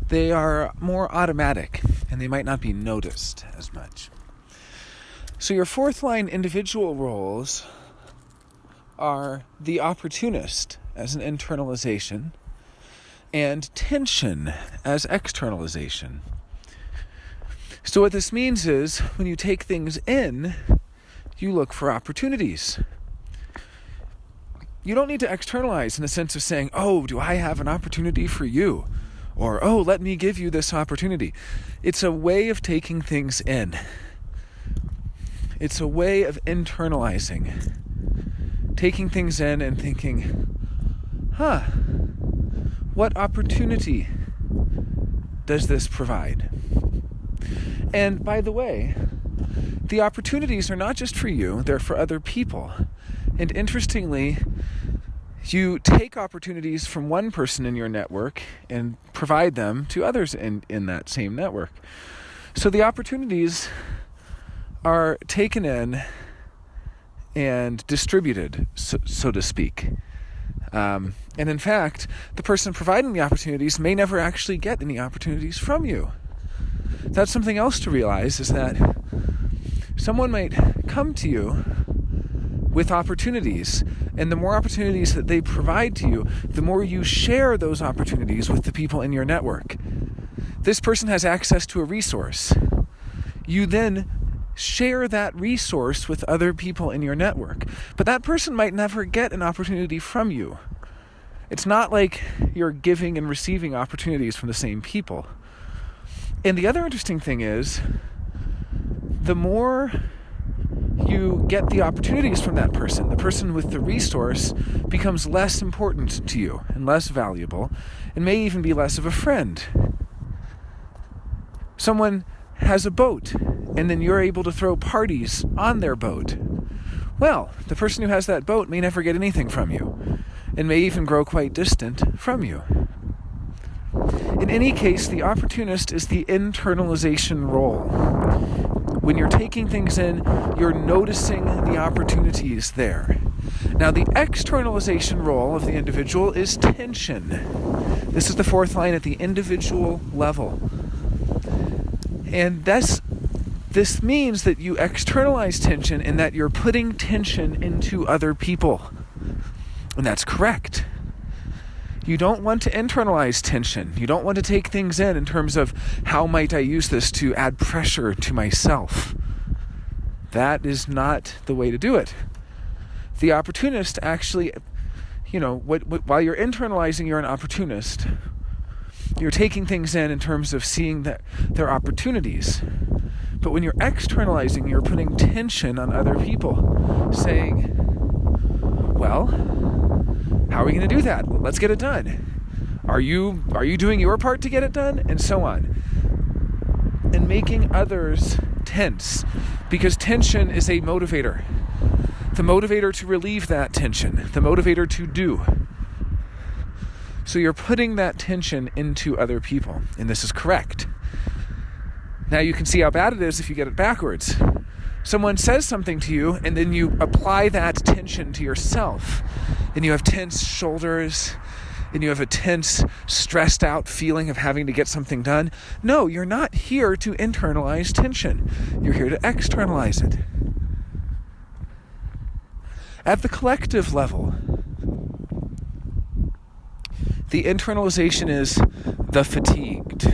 [SPEAKER 1] they are more automatic and they might not be noticed as much. So your fourth line individual roles are the opportunist as an internalization and tension as externalization. So what this means is when you take things in, you look for opportunities. You don't need to externalize in the sense of saying, oh, do I have an opportunity for you? Or, oh, let me give you this opportunity. It's a way of taking things in. It's a way of internalizing. Taking things in and thinking, what opportunity does this provide? And by the way, the opportunities are not just for you, they're for other people. And interestingly, you take opportunities from one person in your network and provide them to others in that same network. So the opportunities are taken in and distributed, so to speak. And in fact, the person providing the opportunities may never actually get any opportunities from you. That's something else to realize, is that someone might come to you with opportunities, and the more opportunities that they provide to you, the more you share those opportunities with the people in your network. This person has access to a resource. You then share that resource with other people in your network, but that person might never get an opportunity from you. It's not like you're giving and receiving opportunities from the same people. And the other interesting thing is, the more you get the opportunities from that person, the person with the resource becomes less important to you and less valuable, and may even be less of a friend. Someone has a boat, and then you're able to throw parties on their boat. Well, the person who has that boat may never get anything from you, and may even grow quite distant from you. In any case, the opportunist is the internalization role. When you're taking things in, you're noticing the opportunities there. Now, the externalization role of the individual is tension. This is the fourth line at the individual level. And this means that you externalize tension in that you're putting tension into other people. And that's correct. You don't want to internalize tension. You don't want to take things in terms of how might I use this to add pressure to myself. That is not the way to do it. The opportunist actually, while you're internalizing, you're an opportunist. You're taking things in terms of seeing that there are opportunities. But when you're externalizing, you're putting tension on other people, saying, well, how are we going to do that? Well, let's get it done. Are you doing your part to get it done? And so on. And making others tense, because tension is a motivator. The motivator to relieve that tension, the motivator to do. So you're putting that tension into other people, and this is correct. Now you can see how bad it is if you get it backwards. Someone says something to you, and then you apply that tension to yourself, and you have tense shoulders, and you have a tense, stressed out feeling of having to get something done. No, you're not here to internalize tension. You're here to externalize it. At the collective level, the internalization is the fatigued.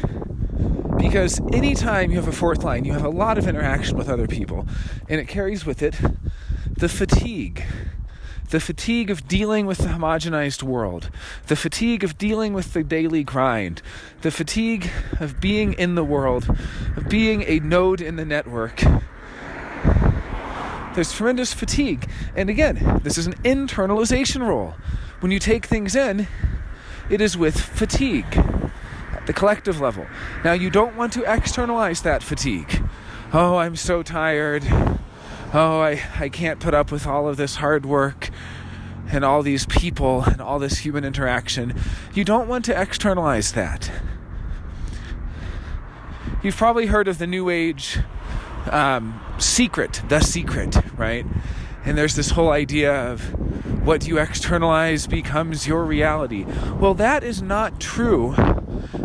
[SPEAKER 1] Because anytime you have a fourth line, you have a lot of interaction with other people, and it carries with it the fatigue. The fatigue of dealing with the homogenized world. The fatigue of dealing with the daily grind. The fatigue of being in the world, of being a node in the network. There's tremendous fatigue. And again, this is an internalization role. When you take things in, it is with fatigue at the collective level. Now, you don't want to externalize that fatigue. Oh, I'm so tired. Oh, I can't put up with all of this hard work and all these people and all this human interaction. You don't want to externalize that. You've probably heard of the New Age the secret, right? And there's this whole idea of what you externalize becomes your reality. Well, that is not true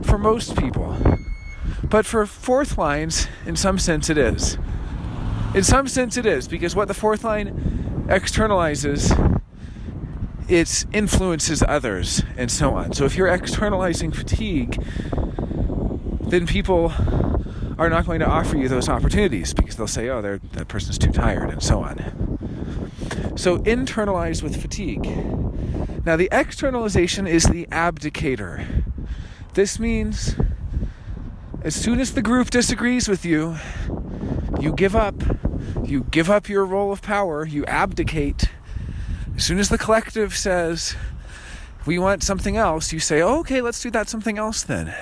[SPEAKER 1] for most people. But for fourth lines, in some sense it is. In some sense it is, because what the fourth line externalizes, it influences others and so on. So if you're externalizing fatigue, then people are not going to offer you those opportunities because they'll say, oh, that person's too tired and so on. So internalize with fatigue. Now the externalization is the abdicator. This means as soon as the group disagrees with you, you give up. You give up your role of power. You abdicate. As soon as the collective says, we want something else, you say, oh, okay, let's do that something else then.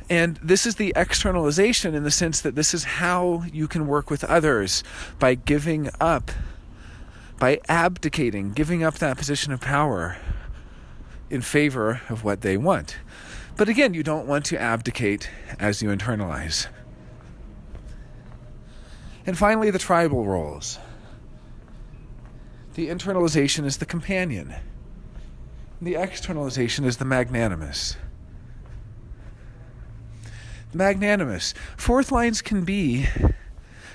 [SPEAKER 1] And this is the externalization in the sense that this is how you can work with others, by giving up, by abdicating, giving up that position of power in favor of what they want. But again, you don't want to abdicate as you internalize. And finally, the tribal roles. The internalization is the companion. The externalization is the magnanimous. Magnanimous. Fourth lines can be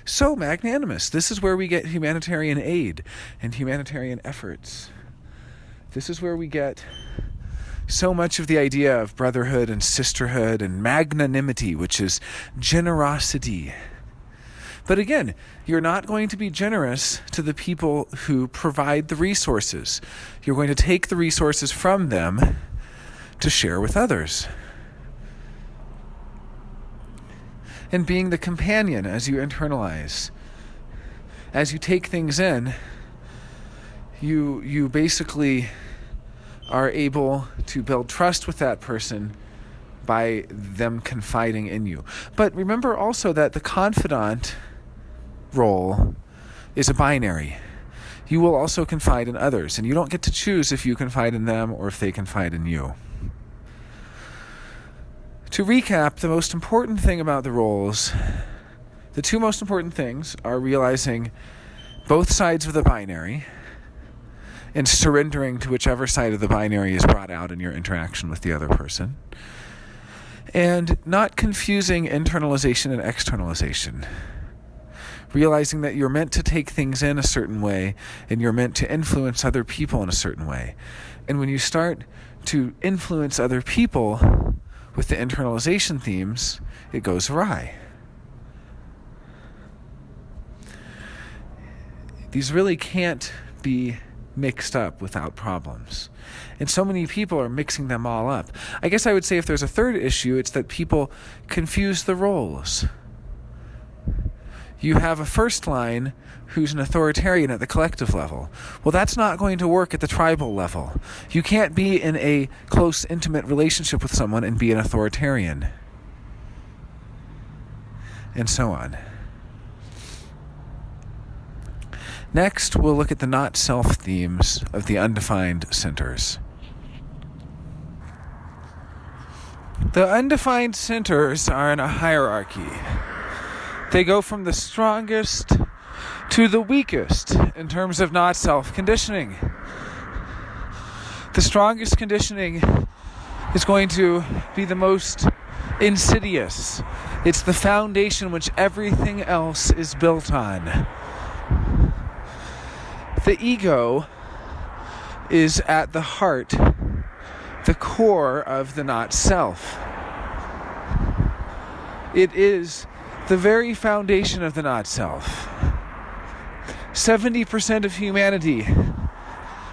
[SPEAKER 1] so magnanimous. This is where we get humanitarian aid and humanitarian efforts. This is where we get so much of the idea of brotherhood and sisterhood and magnanimity, which is generosity. But again, you're not going to be generous to the people who provide the resources. You're going to take the resources from them to share with others. And being the companion as you internalize. As you take things in, you basically are able to build trust with that person by them confiding in you. But remember also that the confidant role is a binary. You will also confide in others, and you don't get to choose if you confide in them or if they confide in you. To recap, the most important thing about the roles, the two most important things are realizing both sides of the binary and surrendering to whichever side of the binary is brought out in your interaction with the other person, and not confusing internalization and externalization. Realizing that you're meant to take things in a certain way and you're meant to influence other people in a certain way. And when you start to influence other people with the internalization themes, it goes awry. These really can't be mixed up without problems. And so many people are mixing them all up. I guess I would say if there's a third issue, it's that people confuse the roles. You have a first line who's an authoritarian at the collective level. Well, that's not going to work at the tribal level. You can't be in a close, intimate relationship with someone and be an authoritarian. And so on. Next, we'll look at the not-self themes of the undefined centers. The undefined centers are in a hierarchy. They go from the strongest to the weakest in terms of not self-conditioning. The strongest conditioning is going to be the most insidious. It's the foundation which everything else is built on. The ego is at the heart, the core of the not self. It is the very foundation of the not self. 70% of humanity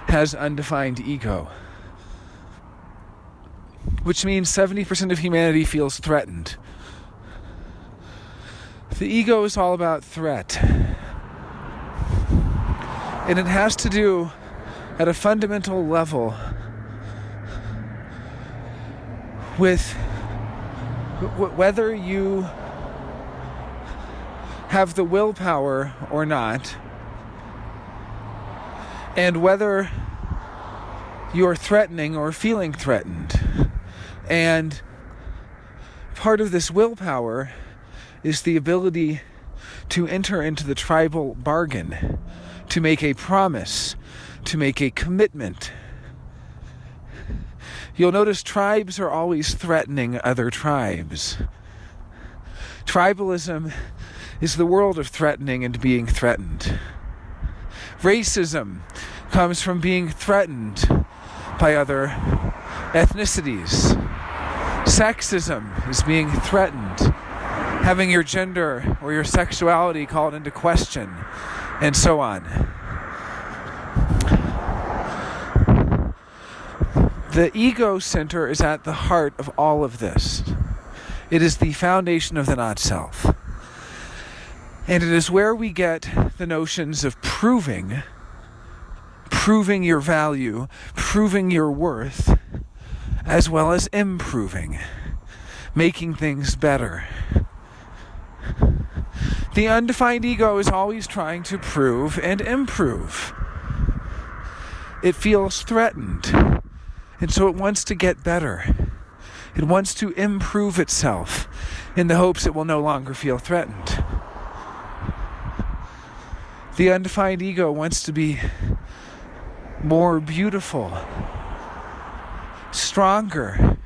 [SPEAKER 1] has undefined ego, which means 70% of humanity feels threatened. The ego is all about threat. And it has to do, at a fundamental level, with whether you have the willpower or not, and whether you're threatening or feeling threatened. And part of this willpower is the ability to enter into the tribal bargain, to make a promise, to make a commitment. You'll notice tribes are always threatening other tribes. Tribalism is the world of threatening and being threatened. Racism comes from being threatened by other ethnicities. Sexism is being threatened, having your gender or your sexuality called into question, and so on. The ego center is at the heart of all of this. It is the foundation of the not self. And it is where we get the notions of proving your value, proving your worth, as well as improving, making things better. The undefined ego is always trying to prove and improve. It feels threatened, and so it wants to get better. It wants to improve itself in the hopes it will no longer feel threatened. The undefined ego wants to be more beautiful, stronger,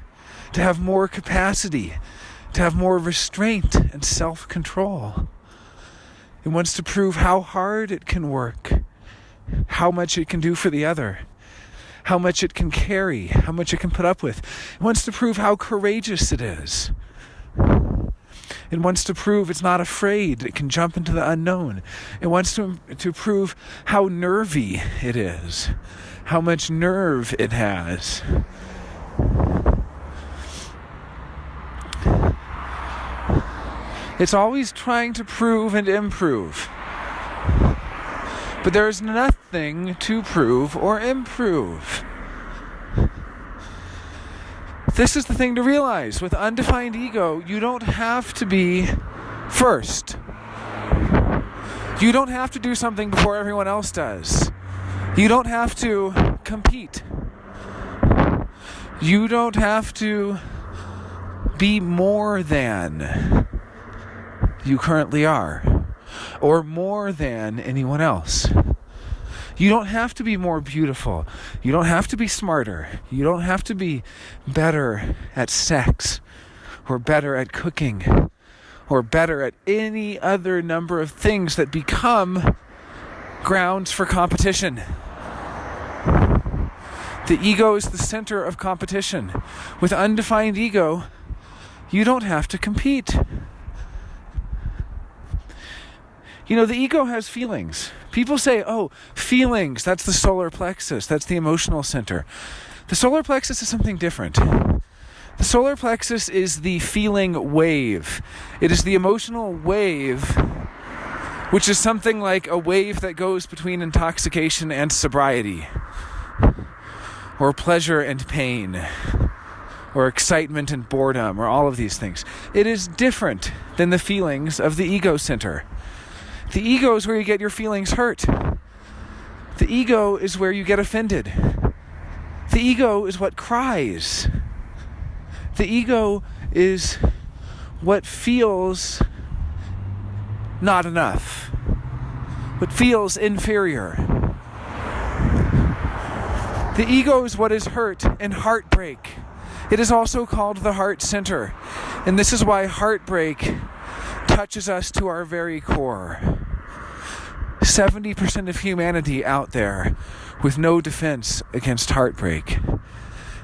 [SPEAKER 1] to have more capacity, to have more restraint and self-control. It wants to prove how hard it can work, how much it can do for the other, how much it can carry, how much it can put up with. It wants to prove how courageous it is. It wants to prove it's not afraid. It can jump into the unknown. It wants to prove how nervy it is, how much nerve it has. It's always trying to prove and improve. But there is nothing to prove or improve. This is the thing to realize. With undefined ego, you don't have to be first. You don't have to do something before everyone else does. You don't have to compete. You don't have to be more than you currently are, or more than anyone else. You don't have to be more beautiful. You don't have to be smarter. You don't have to be better at sex, or better at cooking, or better at any other number of things that become grounds for competition. The ego is the center of competition. With undefined ego, you don't have to compete. You know, the ego has feelings. People say, oh, feelings, that's the solar plexus, that's the emotional center. The solar plexus is something different. The solar plexus is the feeling wave. It is the emotional wave, which is something like a wave that goes between intoxication and sobriety, or pleasure and pain, or excitement and boredom, or all of these things. It is different than the feelings of the ego center. The ego is where you get your feelings hurt. The ego is where you get offended. The ego is what cries. The ego is what feels not enough, what feels inferior. The ego is what is hurt and heartbreak. It is also called the heart center. And this is why heartbreak touches us to our very core. 70% of humanity out there with no defense against heartbreak.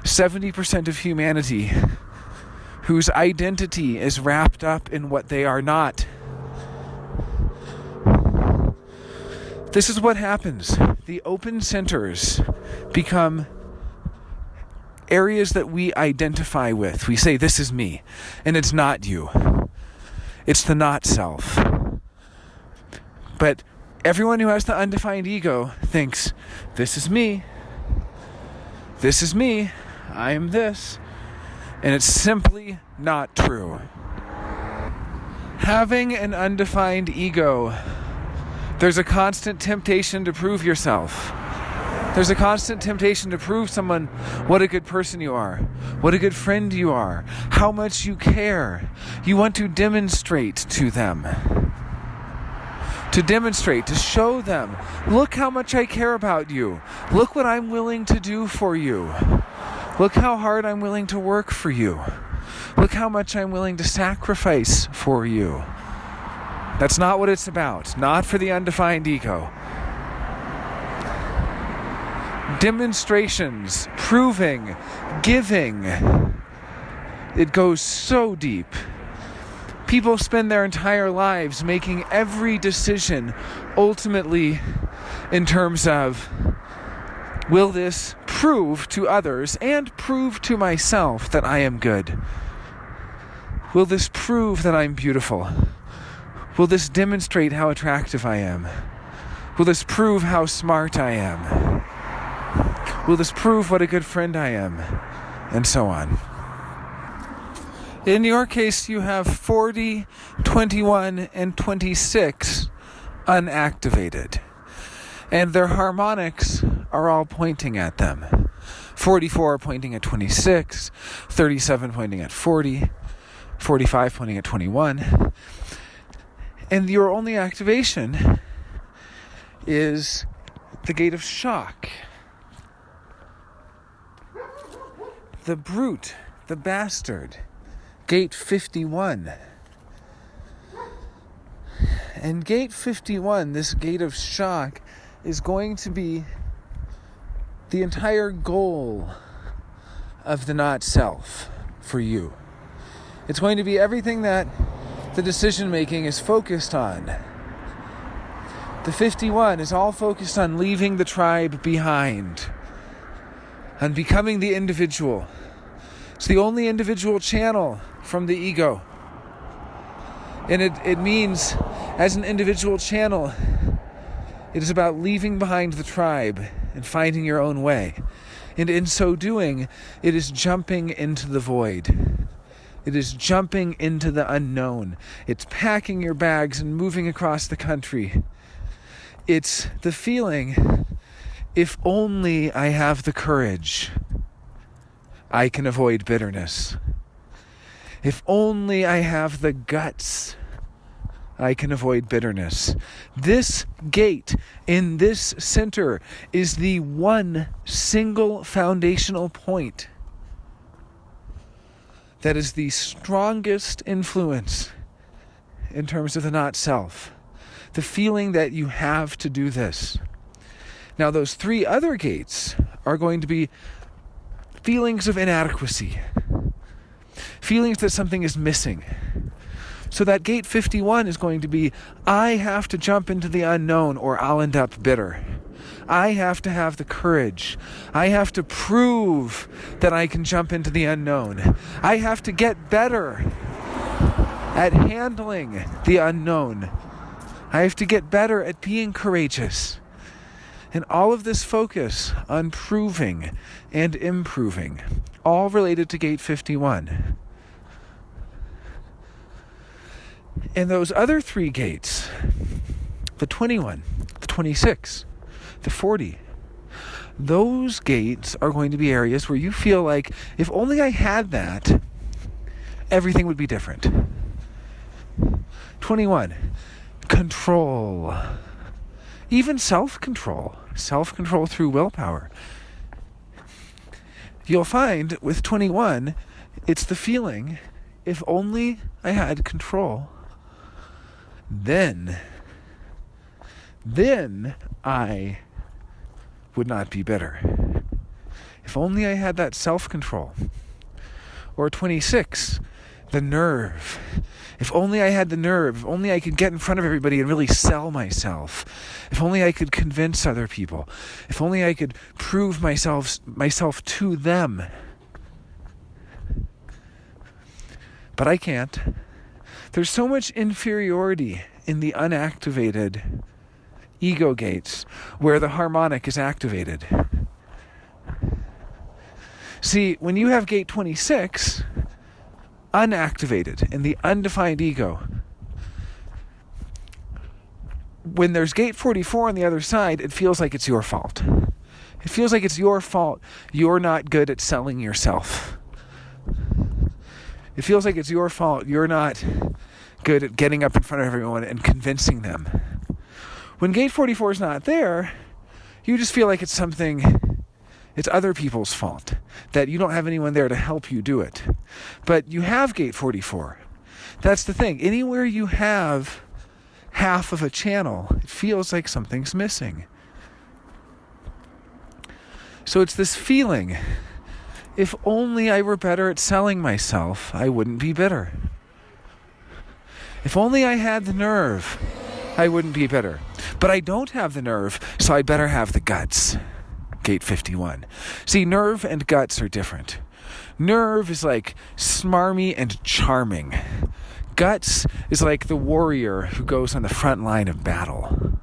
[SPEAKER 1] 70% of humanity whose identity is wrapped up in what they are not. This is what happens. The open centers become areas that we identify with. We say, this is me, and it's not you. It's the not self. But everyone who has the undefined ego thinks, this is me. This is me. I am this. And it's simply not true. Having an undefined ego, there's a constant temptation to prove yourself. There's a constant temptation to prove someone what a good person you are, what a good friend you are, how much you care. You want to demonstrate to them. To demonstrate, to show them, look how much I care about you. Look what I'm willing to do for you. Look how hard I'm willing to work for you. Look how much I'm willing to sacrifice for you. That's not what it's about. Not for the undefined ego. Demonstrations, proving, giving. It goes so deep. People spend their entire lives making every decision ultimately in terms of, will this prove to others and prove to myself that I am good? Will this prove that I'm beautiful? Will this demonstrate how attractive I am? Will this prove how smart I am? Will this prove what a good friend I am? And so on. In your case, you have 40, 21, and 26 unactivated. And their harmonics are all pointing at them. 44 pointing at 26, 37 pointing at 40, 45 pointing at 21. And your only activation is the gate of shock. The brute, the bastard, gate 51. And gate 51, this gate of shock, is going to be the entire goal of the not self for you. It's going to be everything that the decision making is focused on. The 51 is all focused on leaving the tribe behind, on becoming the individual. It's the only individual channel from the ego. And it means, as an individual channel, it is about leaving behind the tribe and finding your own way. And in so doing, it is jumping into the void. It is jumping into the unknown. It's packing your bags and moving across the country. It's the feeling, if only I have the courage, I can avoid bitterness. If only I have the guts, I can avoid bitterness. This gate in this center is the one single foundational point that is the strongest influence in terms of the not self. The feeling that you have to do this. Now, those three other gates are going to be feelings of inadequacy. Feelings that something is missing. So that gate 51 is going to be, I have to jump into the unknown or I'll end up bitter. I have to have the courage. I have to prove that I can jump into the unknown. I have to get better at handling the unknown. I have to get better at being courageous. And all of this focus on proving and improving, all related to gate 51. And those other three gates, the 21, the 26, the 40, those gates are going to be areas where you feel like, if only I had that, everything would be different. 21, control. Even self-control. Self-control through willpower. you'll find with 21, it's the feeling, if only I had control, then I would not be bitter. If only I had that self-control. Or 26, the nerve. If only I had the nerve, if only I could get in front of everybody and really sell myself. If only I could convince other people. If only I could prove myself to them. But I can't. There's so much inferiority in the unactivated ego gates where the harmonic is activated. See, when you have gate 26 unactivated in the undefined ego, when there's gate 44 on the other side, it feels like it's your fault. It feels like it's your fault you're not good at selling yourself. It feels like it's your fault you're not good at getting up in front of everyone and convincing them. When gate 44 is not there, you just feel like it's other people's fault, that you don't have anyone there to help you do it. But you have gate 44. That's the thing. Anywhere you have half of a channel, it feels like something's missing. So it's this feeling, if only I were better at selling myself, I wouldn't be bitter. If only I had the nerve, I wouldn't be bitter. But I don't have the nerve, so I better have the guts. Gate 51. See, nerve and guts are different. Nerve is like smarmy and charming. Guts is like the warrior who goes on the front line of battle.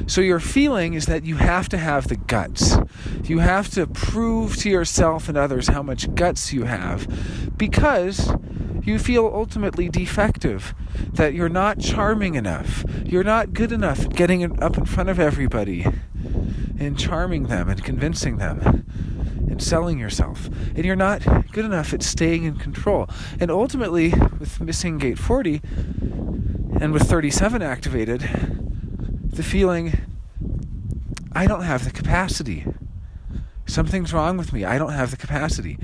[SPEAKER 1] So your feeling is that you have to have the guts. You have to prove to yourself and others how much guts you have because you feel ultimately defective, that you're not charming enough. You're not good enough at getting up in front of everybody and charming them and convincing them and selling yourself. And you're not good enough at staying in control. And ultimately, with missing gate 40 and with 37 activated, the feeling, I don't have the capacity. Something's wrong with me. I don't have the capacity.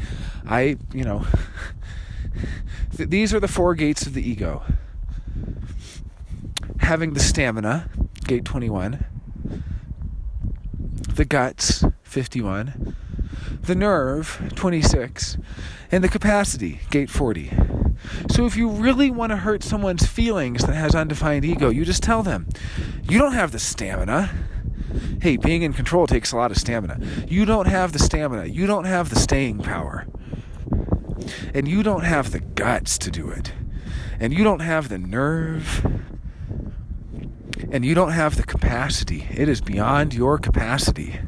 [SPEAKER 1] These are the four gates of the ego. Having the stamina, gate 21. The guts, 51. The nerve, 26. And the capacity, gate 40. So if you really want to hurt someone's feelings that has undefined ego, you just tell them, you don't have the stamina. Hey, being in control takes a lot of stamina. You don't have the stamina. You don't have the staying power. And you don't have the guts to do it. And you don't have the nerve. And you don't have the capacity. It is beyond your capacity.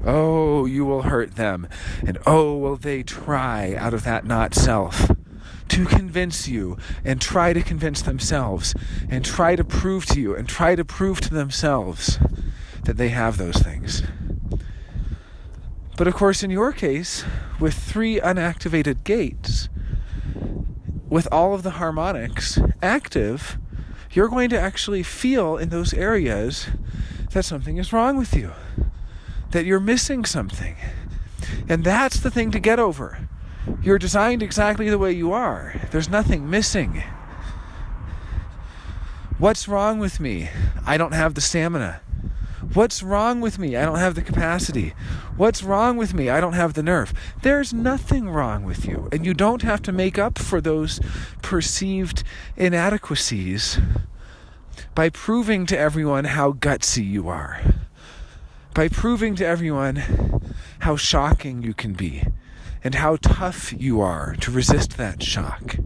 [SPEAKER 1] Oh, you will hurt them. And oh, will they try out of that not self to convince you and try to convince themselves and try to prove to you and try to prove to themselves that they have those things. But of course, in your case, with 3 unactivated gates, with all of the harmonics active, you're going to actually feel in those areas that something is wrong with you, that you're missing something. And that's the thing to get over. You're designed exactly the way you are. There's nothing missing. What's wrong with me? I don't have the stamina. What's wrong with me? I don't have the capacity. What's wrong with me? I don't have the nerve. There's nothing wrong with you. And you don't have to make up for those perceived inadequacies by proving to everyone how gutsy you are. By proving to everyone how shocking you can be. And how tough you are to resist that shock.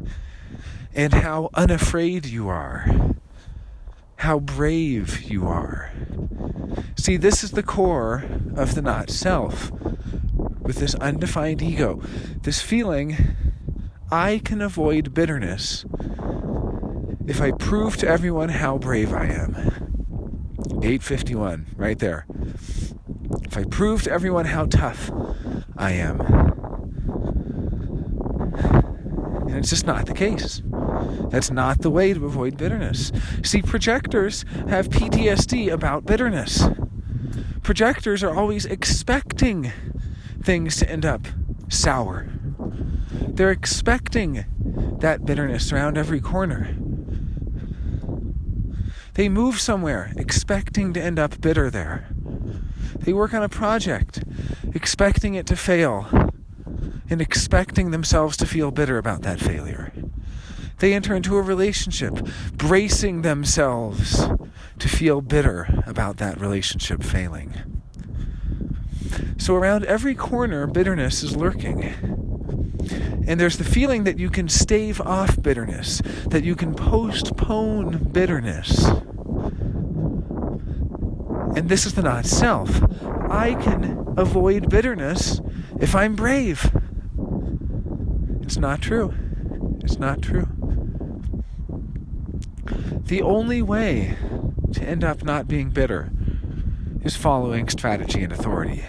[SPEAKER 1] And how unafraid you are. How brave you are. See, this is the core of the not self. With this undefined ego. This feeling, I can avoid bitterness if I prove to everyone how brave I am. 851, right there. If I prove to everyone how tough I am. And it's just not the case. That's not the way to avoid bitterness. See, projectors have PTSD about bitterness. Projectors are always expecting things to end up sour. They're expecting that bitterness around every corner. They move somewhere expecting to end up bitter there. They work on a project expecting it to fail and expecting themselves to feel bitter about that failure. They enter into a relationship bracing themselves to feel bitter about that relationship failing. So around every corner, bitterness is lurking. And there's the feeling that you can stave off bitterness, that you can postpone bitterness. And this is the not self. I can avoid bitterness if I'm brave. It's not true. It's not true. The only way to end up not being bitter is following strategy and authority.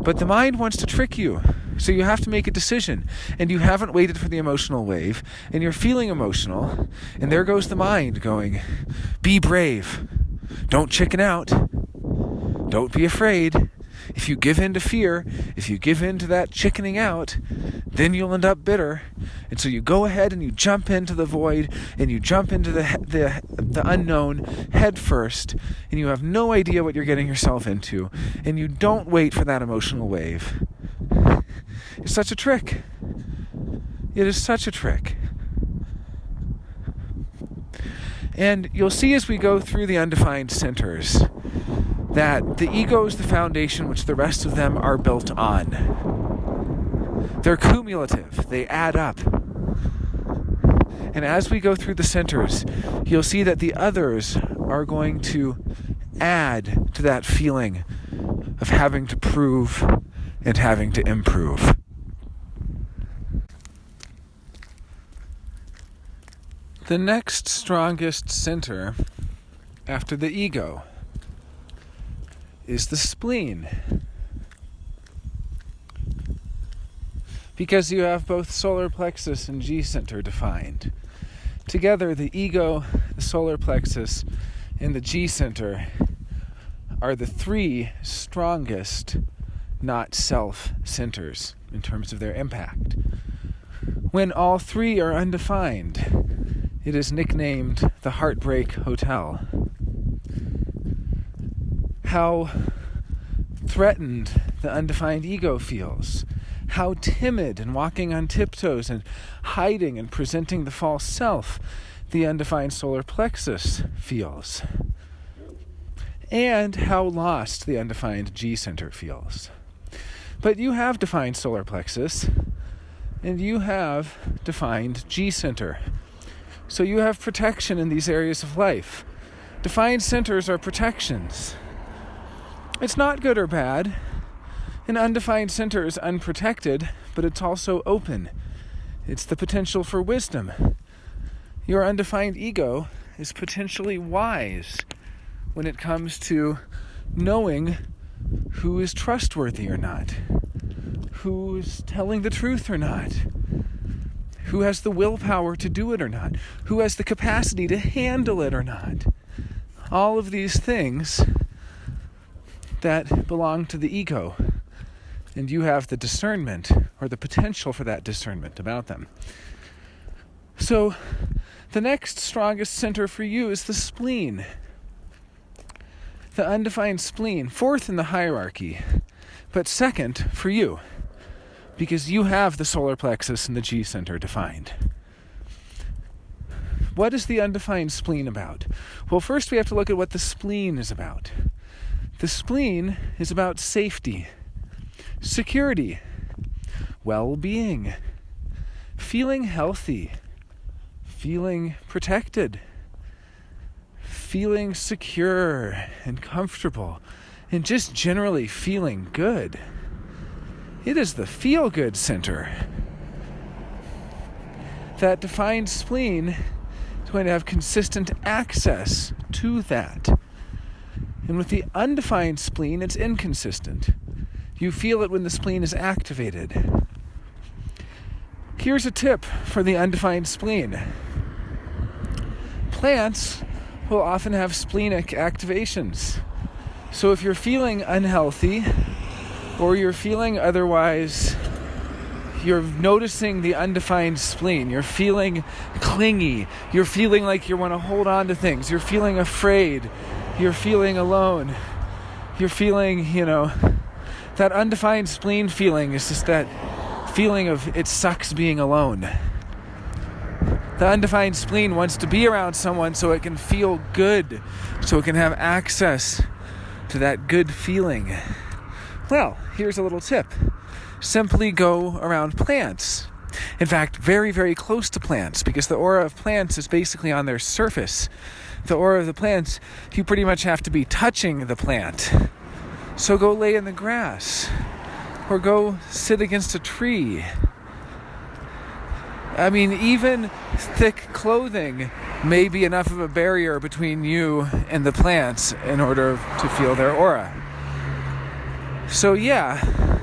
[SPEAKER 1] But the mind wants to trick you, so you have to make a decision, and you haven't waited for the emotional wave, and you're feeling emotional, and there goes the mind going, be brave, don't chicken out, don't be afraid. If you give in to fear, if you give in to that chickening out, then you'll end up bitter. And so you go ahead and you jump into the void, and you jump into the unknown head first, and you have no idea what you're getting yourself into, and you don't wait for that emotional wave. It's such a trick. It is such a trick. And you'll see as we go through the undefined centers that the ego is the foundation which the rest of them are built on. They're cumulative. They add up. And as we go through the centers, you'll see that the others are going to add to that feeling of having to prove and having to improve. The next strongest center after the ego is the spleen. Because you have both solar plexus and G center defined. Together, the ego, the solar plexus, and the G center are the three strongest not self centers in terms of their impact. When all three are undefined, it is nicknamed the Heartbreak Hotel. How threatened the undefined ego feels, how timid and walking on tiptoes and hiding and presenting the false self the undefined solar plexus feels, and how lost the undefined G center feels. But you have defined solar plexus, and you have defined G center. So you have protection in these areas of life. Defined centers are protections. It's not good or bad. An undefined center is unprotected, but it's also open. It's the potential for wisdom. Your undefined ego is potentially wise when it comes to knowing who is trustworthy or not, who is telling the truth or not, who has the willpower to do it or not, who has the capacity to handle it or not. All of these things that belong to the ego, and you have the discernment or the potential for that discernment about them. So the next strongest center for you is the spleen. The undefined spleen, fourth in the hierarchy, but second for you, because you have the solar plexus and the G center defined. What is the undefined spleen about? Well, first we have to look at what the spleen is about. The spleen is about safety, security, well-being, feeling healthy, feeling protected, feeling secure and comfortable, and just generally feeling good. It is the feel-good center. That defined spleen is going to have consistent access to that. And with the undefined spleen, it's inconsistent. You feel it when the spleen is activated. Here's a tip for the undefined spleen. Plants will often have splenic activations. So if you're feeling unhealthy, or you're feeling otherwise, you're noticing the undefined spleen, you're feeling clingy, you're feeling like you want to hold on to things, you're feeling afraid, you're feeling alone, you're feeling, that undefined spleen feeling is just that feeling of it sucks being alone. The undefined spleen wants to be around someone so it can feel good, so it can have access to that good feeling. Well, here's a little tip. Simply go around plants. In fact, very, very close to plants, because the aura of plants is basically on their surface. The aura of the plants, you pretty much have to be touching the plant. So go lay in the grass, or go sit against a tree. I mean, even thick clothing may be enough of a barrier between you and the plants in order to feel their aura. So yeah,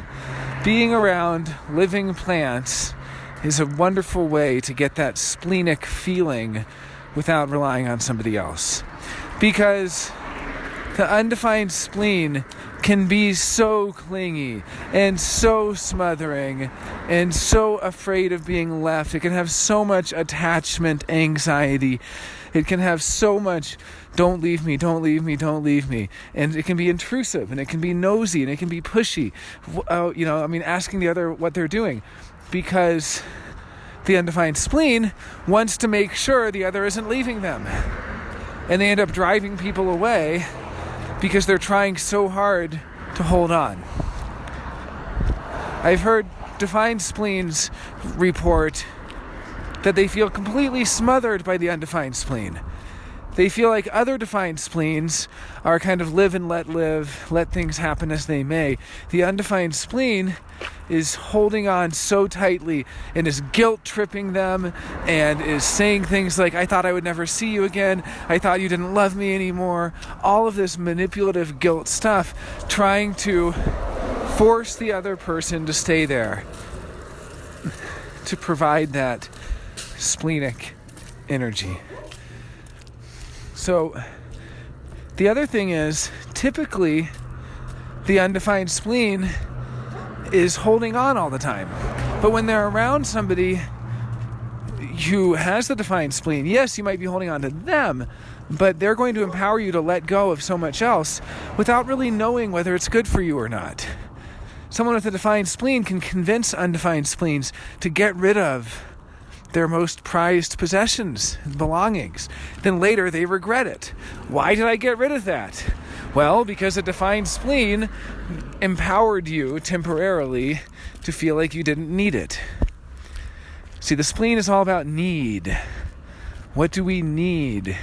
[SPEAKER 1] being around living plants is a wonderful way to get that splenic feeling without relying on somebody else. Because the undefined spleen can be so clingy and so smothering and so afraid of being left. It can have so much attachment anxiety. It can have so much, don't leave me, don't leave me, don't leave me. And it can be intrusive, and it can be nosy, and it can be pushy. Asking the other what they're doing. Because the undefined spleen wants to make sure the other isn't leaving them. And they end up driving people away because they're trying so hard to hold on. I've heard defined spleens report that they feel completely smothered by the undefined spleen. They feel like other defined spleens are kind of live and let live, let things happen as they may. The undefined spleen is holding on so tightly and is guilt-tripping them and is saying things like, I thought I would never see you again, I thought you didn't love me anymore. All of this manipulative guilt stuff, trying to force the other person to stay there, to provide that splenic energy. So the other thing is, typically the undefined spleen is holding on all the time. But when they're around somebody who has the defined spleen, yes, you might be holding on to them, but they're going to empower you to let go of so much else without really knowing whether it's good for you or not. Someone with a defined spleen can convince undefined spleens to get rid of their most prized possessions and belongings. Then later they regret it. Why did I get rid of that? Well, because a defined spleen empowered you temporarily to feel like you didn't need it. See, the spleen is all about need. What do we need?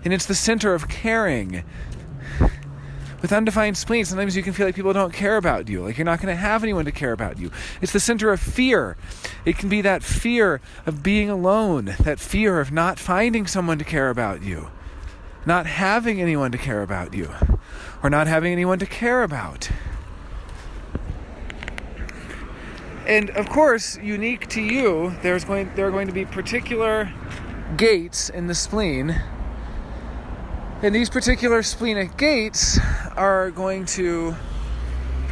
[SPEAKER 1] And it's the center of caring. With undefined spleen, sometimes you can feel like people don't care about you, like you're not going to have anyone to care about you. It's the center of fear. It can be that fear of being alone, that fear of not finding someone to care about you, not having anyone to care about you, or not having anyone to care about. And of course, unique to you, there are going to be particular gates in the spleen. And these particular splenic gates are going to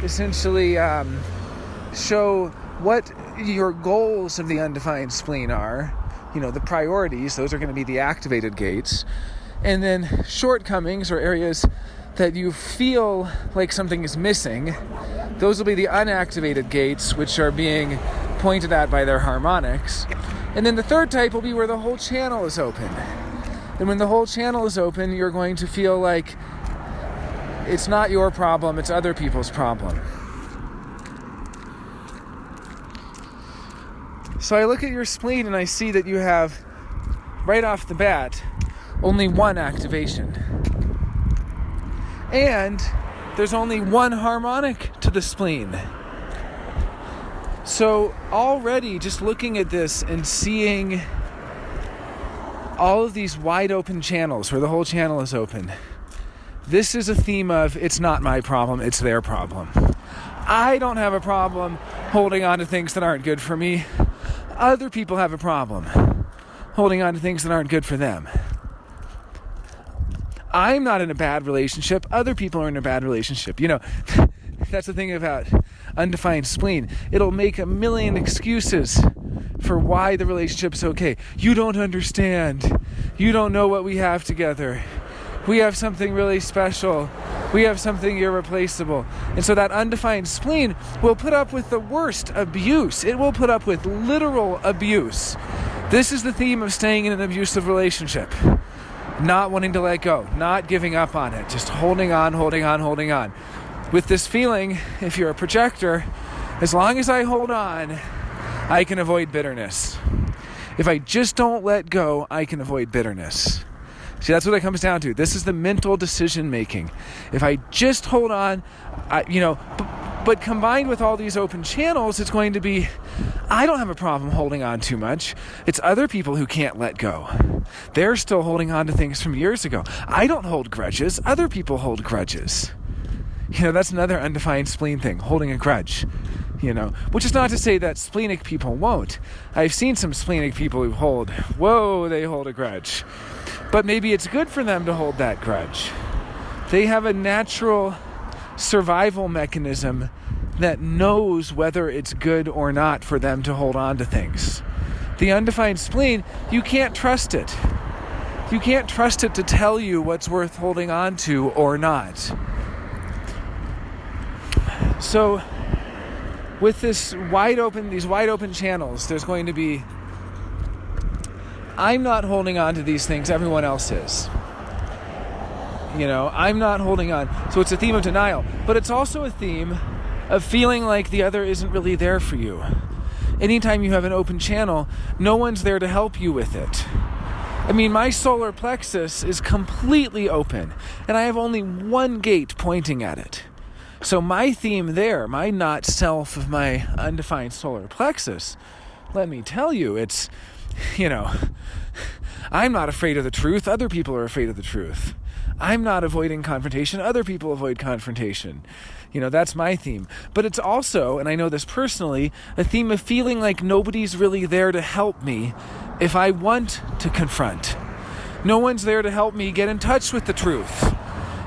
[SPEAKER 1] essentially show what your goals of the undefined spleen are. The priorities, those are going to be the activated gates. And then shortcomings, or areas that you feel like something is missing, those will be the unactivated gates, which are being pointed at by their harmonics. And then the third type will be where the whole channel is open. And when the whole channel is open, you're going to feel like it's not your problem, it's other people's problem. So I look at your spleen and I see that you have, right off the bat, only one activation. And there's only one harmonic to the spleen. So already just looking at this and seeing all of these wide open channels where the whole channel is open, this is a theme of, it's not my problem, it's their problem. I don't have a problem holding on to things that aren't good for me. Other people have a problem holding on to things that aren't good for them. I'm not in a bad relationship. Other people are in a bad relationship. That's the thing about undefined spleen. It'll make a million excuses for why the relationship's okay. You don't understand. You don't know what we have together. We have something really special. We have something irreplaceable. And so that undefined spleen will put up with the worst abuse. It will put up with literal abuse. This is the theme of staying in an abusive relationship. Not wanting to let go. Not giving up on it. Just holding on. With this feeling, if you're a projector, as long as I hold on, I can avoid bitterness. If I just don't let go, I can avoid bitterness. See, that's what it comes down to. This is the mental decision making. If I just hold on, but combined with all these open channels, it's going to be, I don't have a problem holding on too much. It's other people who can't let go. They're still holding on to things from years ago. I don't hold grudges. Other people hold grudges. That's another undefined spleen thing, holding a grudge. Which is not to say that splenic people won't. I've seen some splenic people who they hold a grudge. But maybe it's good for them to hold that grudge. They have a natural survival mechanism that knows whether it's good or not for them to hold on to things. The undefined spleen, you can't trust it. You can't trust it to tell you what's worth holding on to or not. So, with these wide open channels, there's going to be, I'm not holding on to these things, everyone else is. I'm not holding on. So it's a theme of denial. But it's also a theme of feeling like the other isn't really there for you. Anytime you have an open channel, no one's there to help you with it. My solar plexus is completely open, and I have only one gate pointing at it. So my theme there, my not self of my undefined solar plexus, let me tell you, it's, I'm not afraid of the truth. Other people are afraid of the truth. I'm not avoiding confrontation. Other people avoid confrontation. That's my theme. But it's also, and I know this personally, a theme of feeling like nobody's really there to help me if I want to confront. No one's there to help me get in touch with the truth.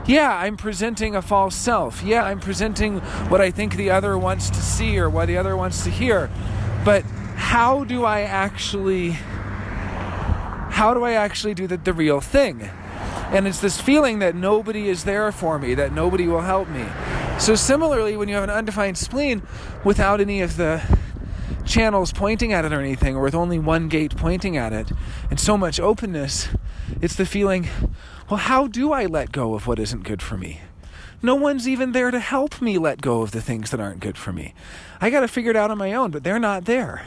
[SPEAKER 1] Yeah, I'm presenting a false self. Yeah, I'm presenting what I think the other wants to see or what the other wants to hear. But how do I actually do the real thing? And it's this feeling that nobody is there for me, that nobody will help me. So similarly, when you have an undefined spleen without any of the channels pointing at it or anything, or with only one gate pointing at it, and so much openness, it's the feeling, well, how do I let go of what isn't good for me? No one's even there to help me let go of the things that aren't good for me. I got to figure it out on my own, but they're not there.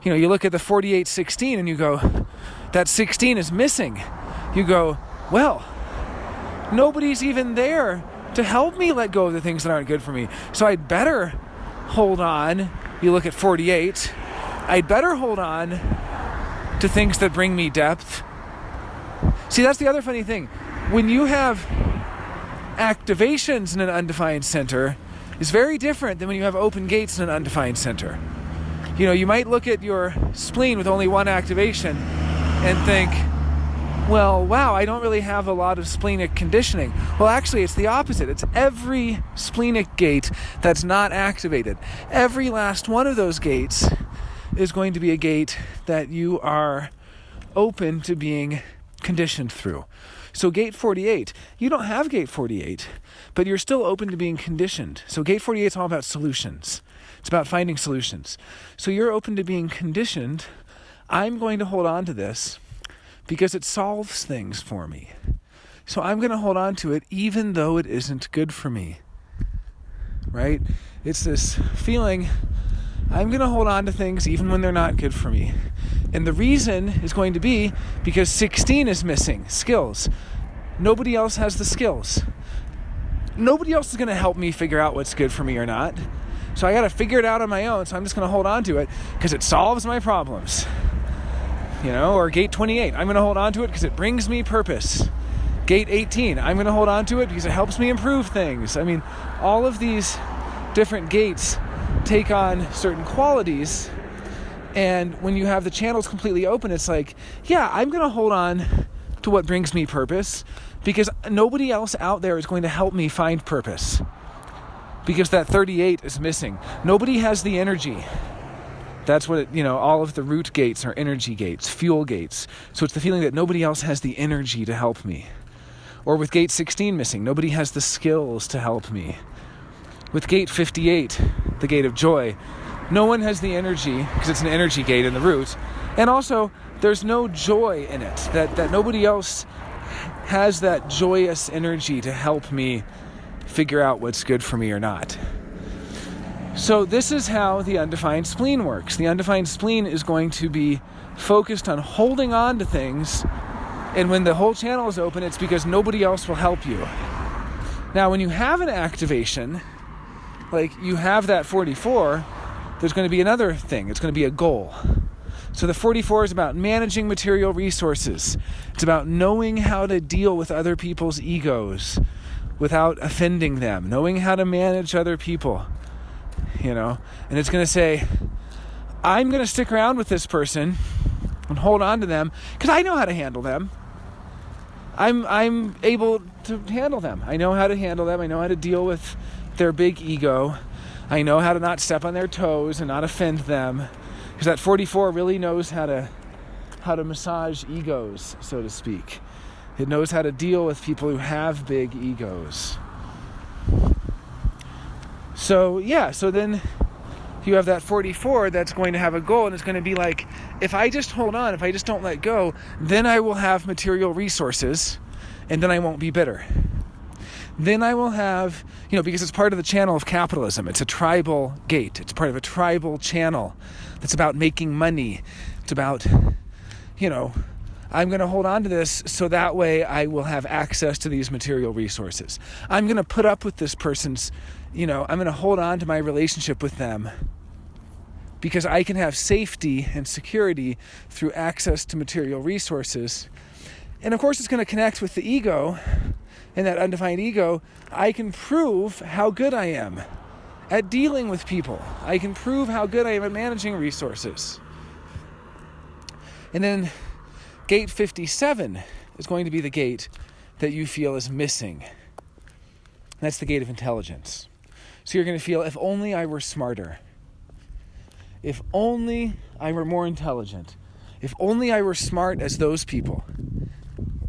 [SPEAKER 1] You look at the 48-16 and you go, that 16 is missing. You go, well, nobody's even there to help me let go of the things that aren't good for me. So I'd better hold on. You look at 48. I'd better hold on to things that bring me depth. See, that's the other funny thing. When you have activations in an undefined center, it's very different than when you have open gates in an undefined center. You might look at your spleen with only one activation and think, well, wow, I don't really have a lot of splenic conditioning. Well, actually, it's the opposite. It's every splenic gate that's not activated. Every last one of those gates is going to be a gate that you are open to being conditioned through. So gate 48, you don't have gate 48, but you're still open to being conditioned. So gate 48 is all about solutions. It's about finding solutions. So you're open to being conditioned. I'm going to hold on to this because it solves things for me. So I'm going to hold on to it even though it isn't good for me. Right? It's this feeling, I'm going to hold on to things even when they're not good for me. And the reason is going to be because 16 is missing, skills. Nobody else has the skills. Nobody else is going to help me figure out what's good for me or not. So I got to figure it out on my own, so I'm just going to hold on to it because it solves my problems. Or gate 28, I'm going to hold on to it because it brings me purpose. Gate 18, I'm going to hold on to it because it helps me improve things. All of these different gates take on certain qualities, and when you have the channels completely open, it's like, yeah, I'm going to hold on to what brings me purpose Because nobody else out there is going to help me find purpose. Because that 38 is missing. Nobody has the energy. That's what all of the root gates are energy gates, fuel gates. So it's the feeling that nobody else has the energy to help me. Or with gate 16 missing, nobody has the skills to help me. With gate 58, the gate of joy, no one has the energy, because it's an energy gate in the root. And also, there's no joy in it, that nobody else has that joyous energy to help me figure out what's good for me or not. So this is how the undefined spleen works. The undefined spleen is going to be focused on holding on to things, and when the whole channel is open, it's because nobody else will help you. Now, when you have an activation, like you have that 44, there's going to be another thing. It's going to be a goal. So the 44 is about managing material resources. It's about knowing how to deal with other people's egos without offending them, knowing how to manage other people, and it's going to say, I'm going to stick around with this person and hold on to them because I know how to handle them. I'm able to handle them. I know how to handle them. I know how to deal with their big ego. I know how to not step on their toes and not offend them. Because that 44 really knows how to massage egos, so to speak. It knows how to deal with people who have big egos. So then you have that 44 that's going to have a goal, and it's going to be like, if I just hold on, if I just don't let go, then I will have material resources, and then I won't be bitter. Then I will have, because it's part of the channel of capitalism. It's a tribal gate. It's part of a tribal channel that's about making money. It's about, I'm going to hold on to this so that way I will have access to these material resources. I'm going to put up with this person's, I'm going to hold on to my relationship with them because I can have safety and security through access to material resources. And of course, it's going to connect with the ego. And that undefined ego, I can prove how good I am at dealing with people. I can prove how good I am at managing resources. And then gate 57 is going to be the gate that you feel is missing. That's the gate of intelligence. So you're going to feel, if only I were smarter. If only I were more intelligent. If only I were smart as those people.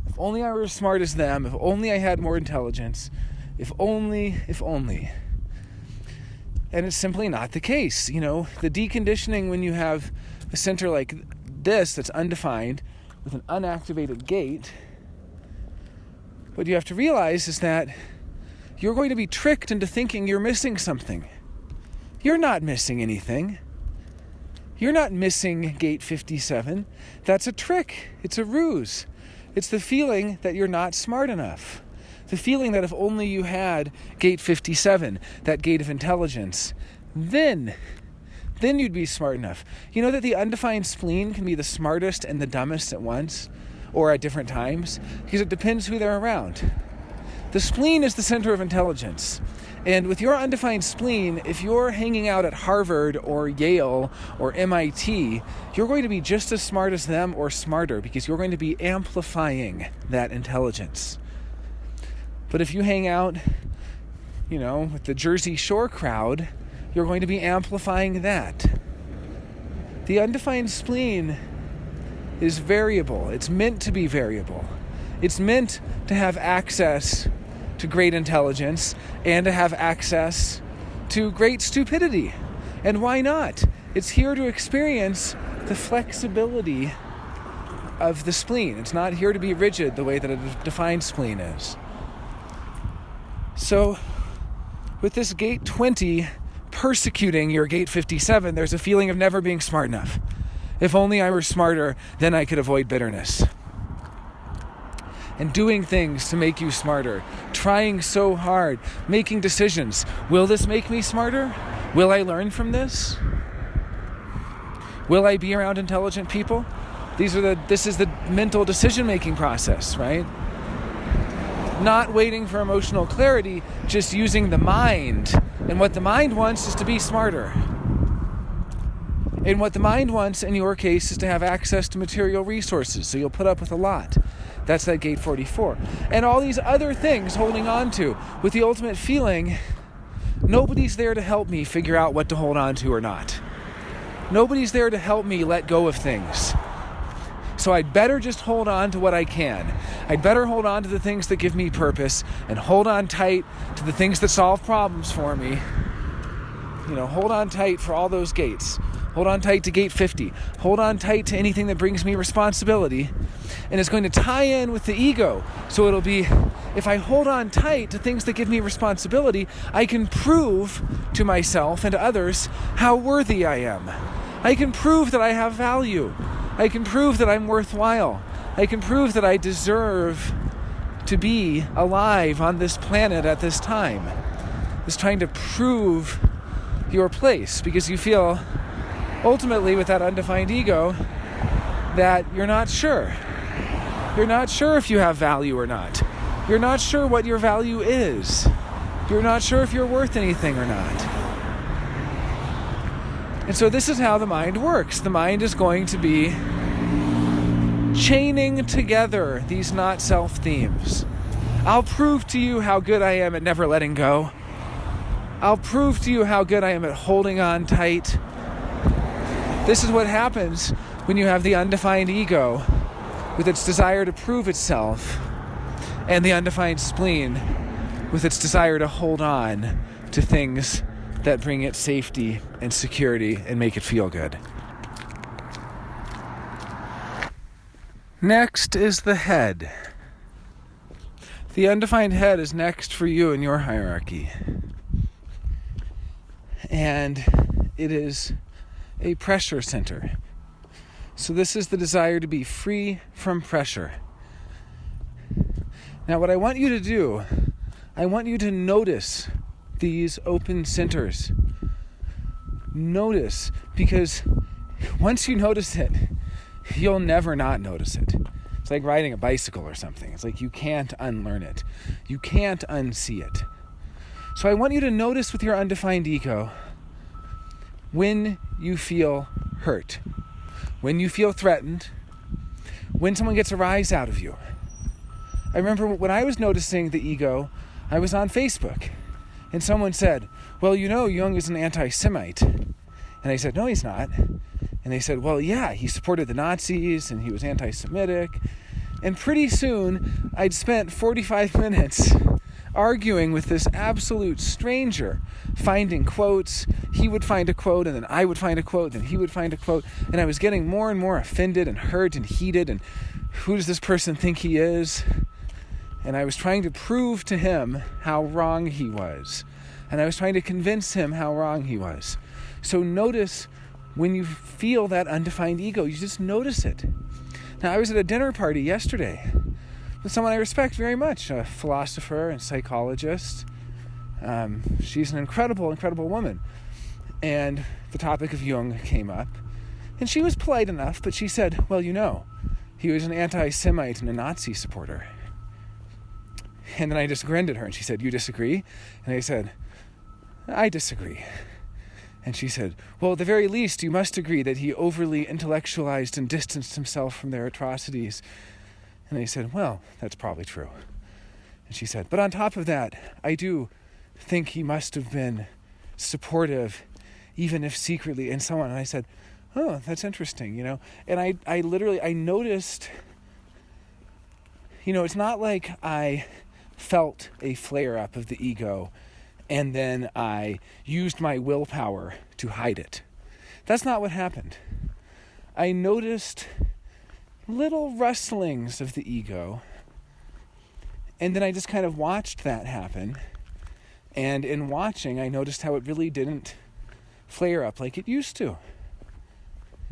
[SPEAKER 1] If only I were as smart as them. If only I had more intelligence. If only. And it's simply not the case. The deconditioning when you have a center like this that's undefined with an unactivated gate, what you have to realize is that you're going to be tricked into thinking you're missing something. You're not missing anything. You're not missing gate 57. That's a trick. It's a ruse. It's the feeling that you're not smart enough. The feeling that if only you had gate 57, that gate of intelligence, then you'd be smart enough. You know that the undefined spleen can be the smartest and the dumbest at once, or at different times, because it depends who they're around. The spleen is the center of intelligence. And with your undefined spleen, if you're hanging out at Harvard or Yale or MIT, you're going to be just as smart as them or smarter because you're going to be amplifying that intelligence. But if you hang out, with the Jersey Shore crowd, you're going to be amplifying that. The undefined spleen is variable. It's meant to be variable. It's meant to have access to great intelligence and to have access to great stupidity. And why not? It's here to experience the flexibility of the spleen. It's not here to be rigid the way that a defined spleen is. So with this gate 20 persecuting your gate 57, there's a feeling of never being smart enough. If only I were smarter, then I could avoid bitterness. And doing things to make you smarter, trying so hard, making decisions. Will this make me smarter? Will I learn from this? Will I be around intelligent people? This is the mental decision-making process, right? Not waiting for emotional clarity, just using the mind. And what the mind wants is to be smarter. And what the mind wants, in your case, is to have access to material resources, so you'll put up with a lot. That's that gate 44. And all these other things holding on to, with the ultimate feeling, nobody's there to help me figure out what to hold on to or not. Nobody's there to help me let go of things. So I'd better just hold on to what I can. I'd better hold on to the things that give me purpose and hold on tight to the things that solve problems for me. Hold on tight for all those gates. Hold on tight to gate 50. Hold on tight to anything that brings me responsibility. And it's going to tie in with the ego. So it'll be, if I hold on tight to things that give me responsibility, I can prove to myself and to others how worthy I am. I can prove that I have value. I can prove that I'm worthwhile. I can prove that I deserve to be alive on this planet at this time. It's trying to prove your place, because you feel ultimately with that undefined ego that you're not sure. You're not sure if you have value or not. You're not sure what your value is. You're not sure if you're worth anything or not. And so this is how the mind works. The mind is going to be chaining together these not self themes. I'll prove to you how good I am at never letting go. I'll prove to you how good I am at holding on tight. This is what happens when you have the undefined ego with its desire to prove itself, and the undefined spleen with its desire to hold on to things that bring it safety and security and make it feel good. Next is the head. The undefined head is next for you in your hierarchy. And it is a pressure center. So this is the desire to be free from pressure. Now what I want you to do, I want you to notice these open centers. Notice, because once you notice it, you'll never not notice it. It's like riding a bicycle or something. It's like you can't unlearn it. You can't unsee it. So I want you to notice with your undefined ego when you feel hurt, when you feel threatened, when someone gets a rise out of you. I remember when I was noticing the ego, I was on Facebook, and someone said, well, Jung is an anti-Semite. And I said, no, he's not. And they said, well, yeah, he supported the Nazis, and he was anti-Semitic. And pretty soon, I'd spent 45 minutes arguing with this absolute stranger, finding quotes. He would find a quote, and then I would find a quote, then he would find a quote. And I was getting more and more offended and hurt and heated, and who does this person think he is? And I was trying to prove to him how wrong he was. And I was trying to convince him how wrong he was. So notice when you feel that undefined ego, you just notice it. Now, I was at a dinner party yesterday with someone I respect very much, a philosopher and psychologist. She's an incredible, incredible woman. And the topic of Jung came up. And she was polite enough, but she said, well, he was an anti-Semite and a Nazi supporter. And then I just grinned at her, and she said, you disagree? And I said, I disagree. And she said, well, at the very least, you must agree that he overly intellectualized and distanced himself from their atrocities. And I said, well, that's probably true. And she said, but on top of that, I do think he must have been supportive, even if secretly, and so on. And I said, oh, that's interesting, And I literally noticed, it's not like I felt a flare-up of the ego and then I used my willpower to hide it. That's not what happened. I noticed little rustlings of the ego, and then I just kind of watched that happen. And in watching, I noticed how it really didn't flare up like it used to.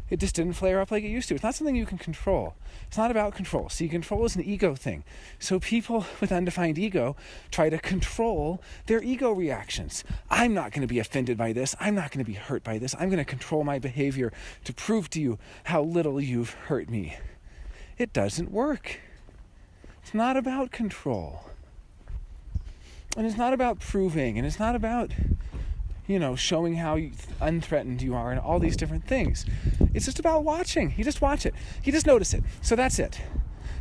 [SPEAKER 1] It just didn't flare up like it used to. It's not something you can control. It's not about control. See, control is an ego thing. So people with undefined ego try to control their ego reactions. I'm not going to be offended by this. I'm not going to be hurt by this. I'm going to control my behavior to prove to you how little you've hurt me. It doesn't work. It's not about control. And it's not about proving. And it's not about, showing how unthreatened you are and all these different things. It's just about watching. You just watch it. You just notice it. So that's it.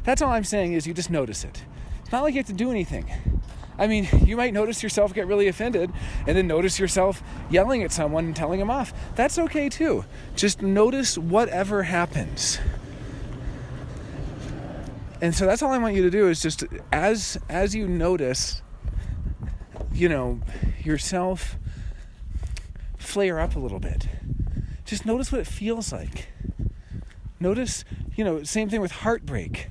[SPEAKER 1] That's all I'm saying is you just notice it. It's not like you have to do anything. I mean, you might notice yourself get really offended and then notice yourself yelling at someone and telling them off. That's okay too. Just notice whatever happens. And so that's all I want you to do is just as you notice, yourself flare up a little bit. Just notice what it feels like. Notice, same thing with heartbreak.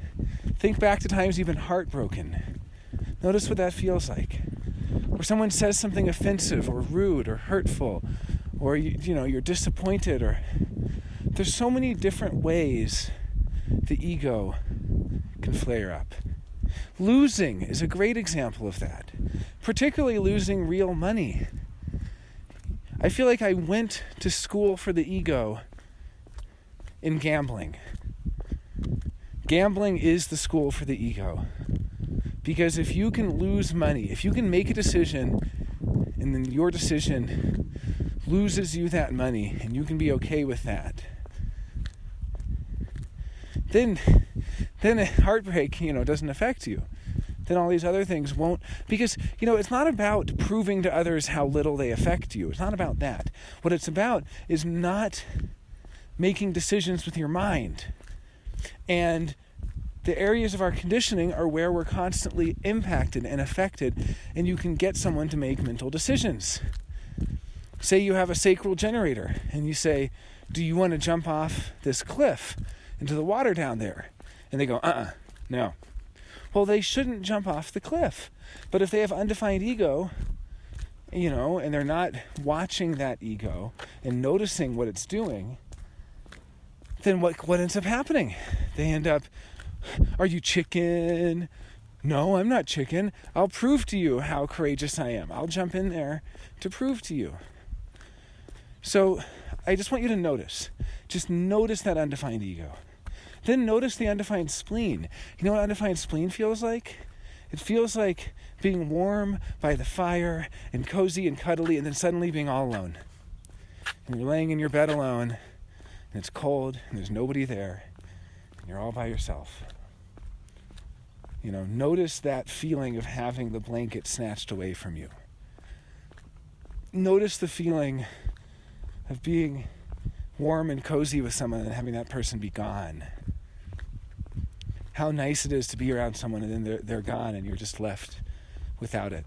[SPEAKER 1] Think back to times you've been heartbroken. Notice what that feels like. Or someone says something offensive or rude or hurtful, or you're disappointed, or there's so many different ways the ego can flare up. Losing is a great example of that, particularly losing real money. I feel like I went to school for the ego in gambling. Gambling is the school for the ego. Because if you can lose money, if you can make a decision and then your decision loses you that money and you can be okay with that, then heartbreak, doesn't affect you. Then all these other things won't, because, it's not about proving to others how little they affect you. It's not about that. What it's about is not making decisions with your mind. And the areas of our conditioning are where we're constantly impacted and affected, and you can get someone to make mental decisions. Say you have a sacral generator, and you say, do you want to jump off this cliff into the water down there? And they go, no. Well, they shouldn't jump off the cliff. But if they have undefined ego, and they're not watching that ego and noticing what it's doing, then what ends up happening? They end up, are you chicken? No, I'm not chicken. I'll prove to you how courageous I am. I'll jump in there to prove to you. So I just want you to notice. Just notice that undefined ego. Then notice the undefined spleen. You know what undefined spleen feels like? It feels like being warm by the fire and cozy and cuddly, and then suddenly being all alone. And you're laying in your bed alone, and it's cold, and there's nobody there, and you're all by yourself. Notice that feeling of having the blanket snatched away from you. Notice the feeling of being warm and cozy with someone and having that person be gone. How nice it is to be around someone and then they're gone and you're just left without it.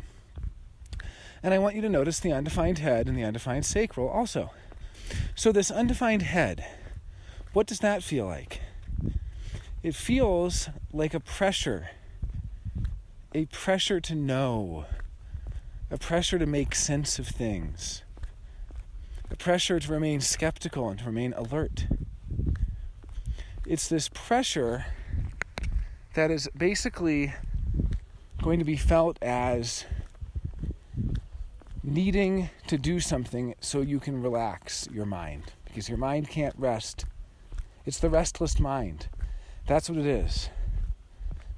[SPEAKER 1] And I want you to notice the undefined head and the undefined sacral also. So this undefined head, what does that feel like? It feels like a pressure to know, a pressure to make sense of things, a pressure to remain skeptical and to remain alert. It's this pressure that is basically going to be felt as needing to do something so you can relax your mind, because your mind can't rest. It's the restless mind. That's what it is.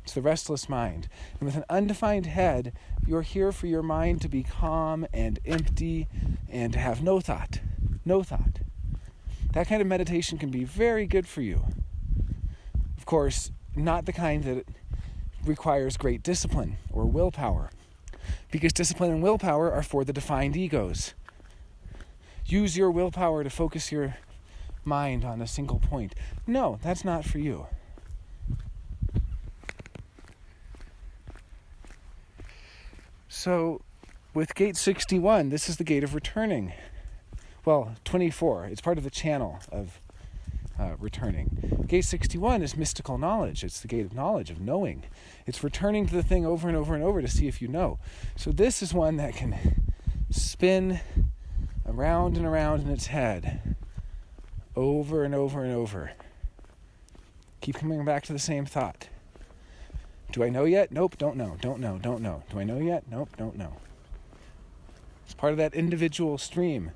[SPEAKER 1] It's the restless mind. And with an undefined head, you're here for your mind to be calm and empty and to have no thought. No thought. That kind of meditation can be very good for you. Of course, not the kind that requires great discipline or willpower, because discipline and willpower are for the defined egos. Use your willpower to focus your mind on a single point. No, that's not for you. So, with gate 61, this is the gate of returning. Well, 24. It's part of the channel of returning. Gate 61 is mystical knowledge. It's the gate of knowledge, of knowing. It's returning to the thing over and over and over to see if you know. So this is one that can spin around and around in its head over and over and over. Keep coming back to the same thought. Do I know yet? Nope, don't know. Don't know. Do I know yet? Nope, don't know. It's part of that individual stream.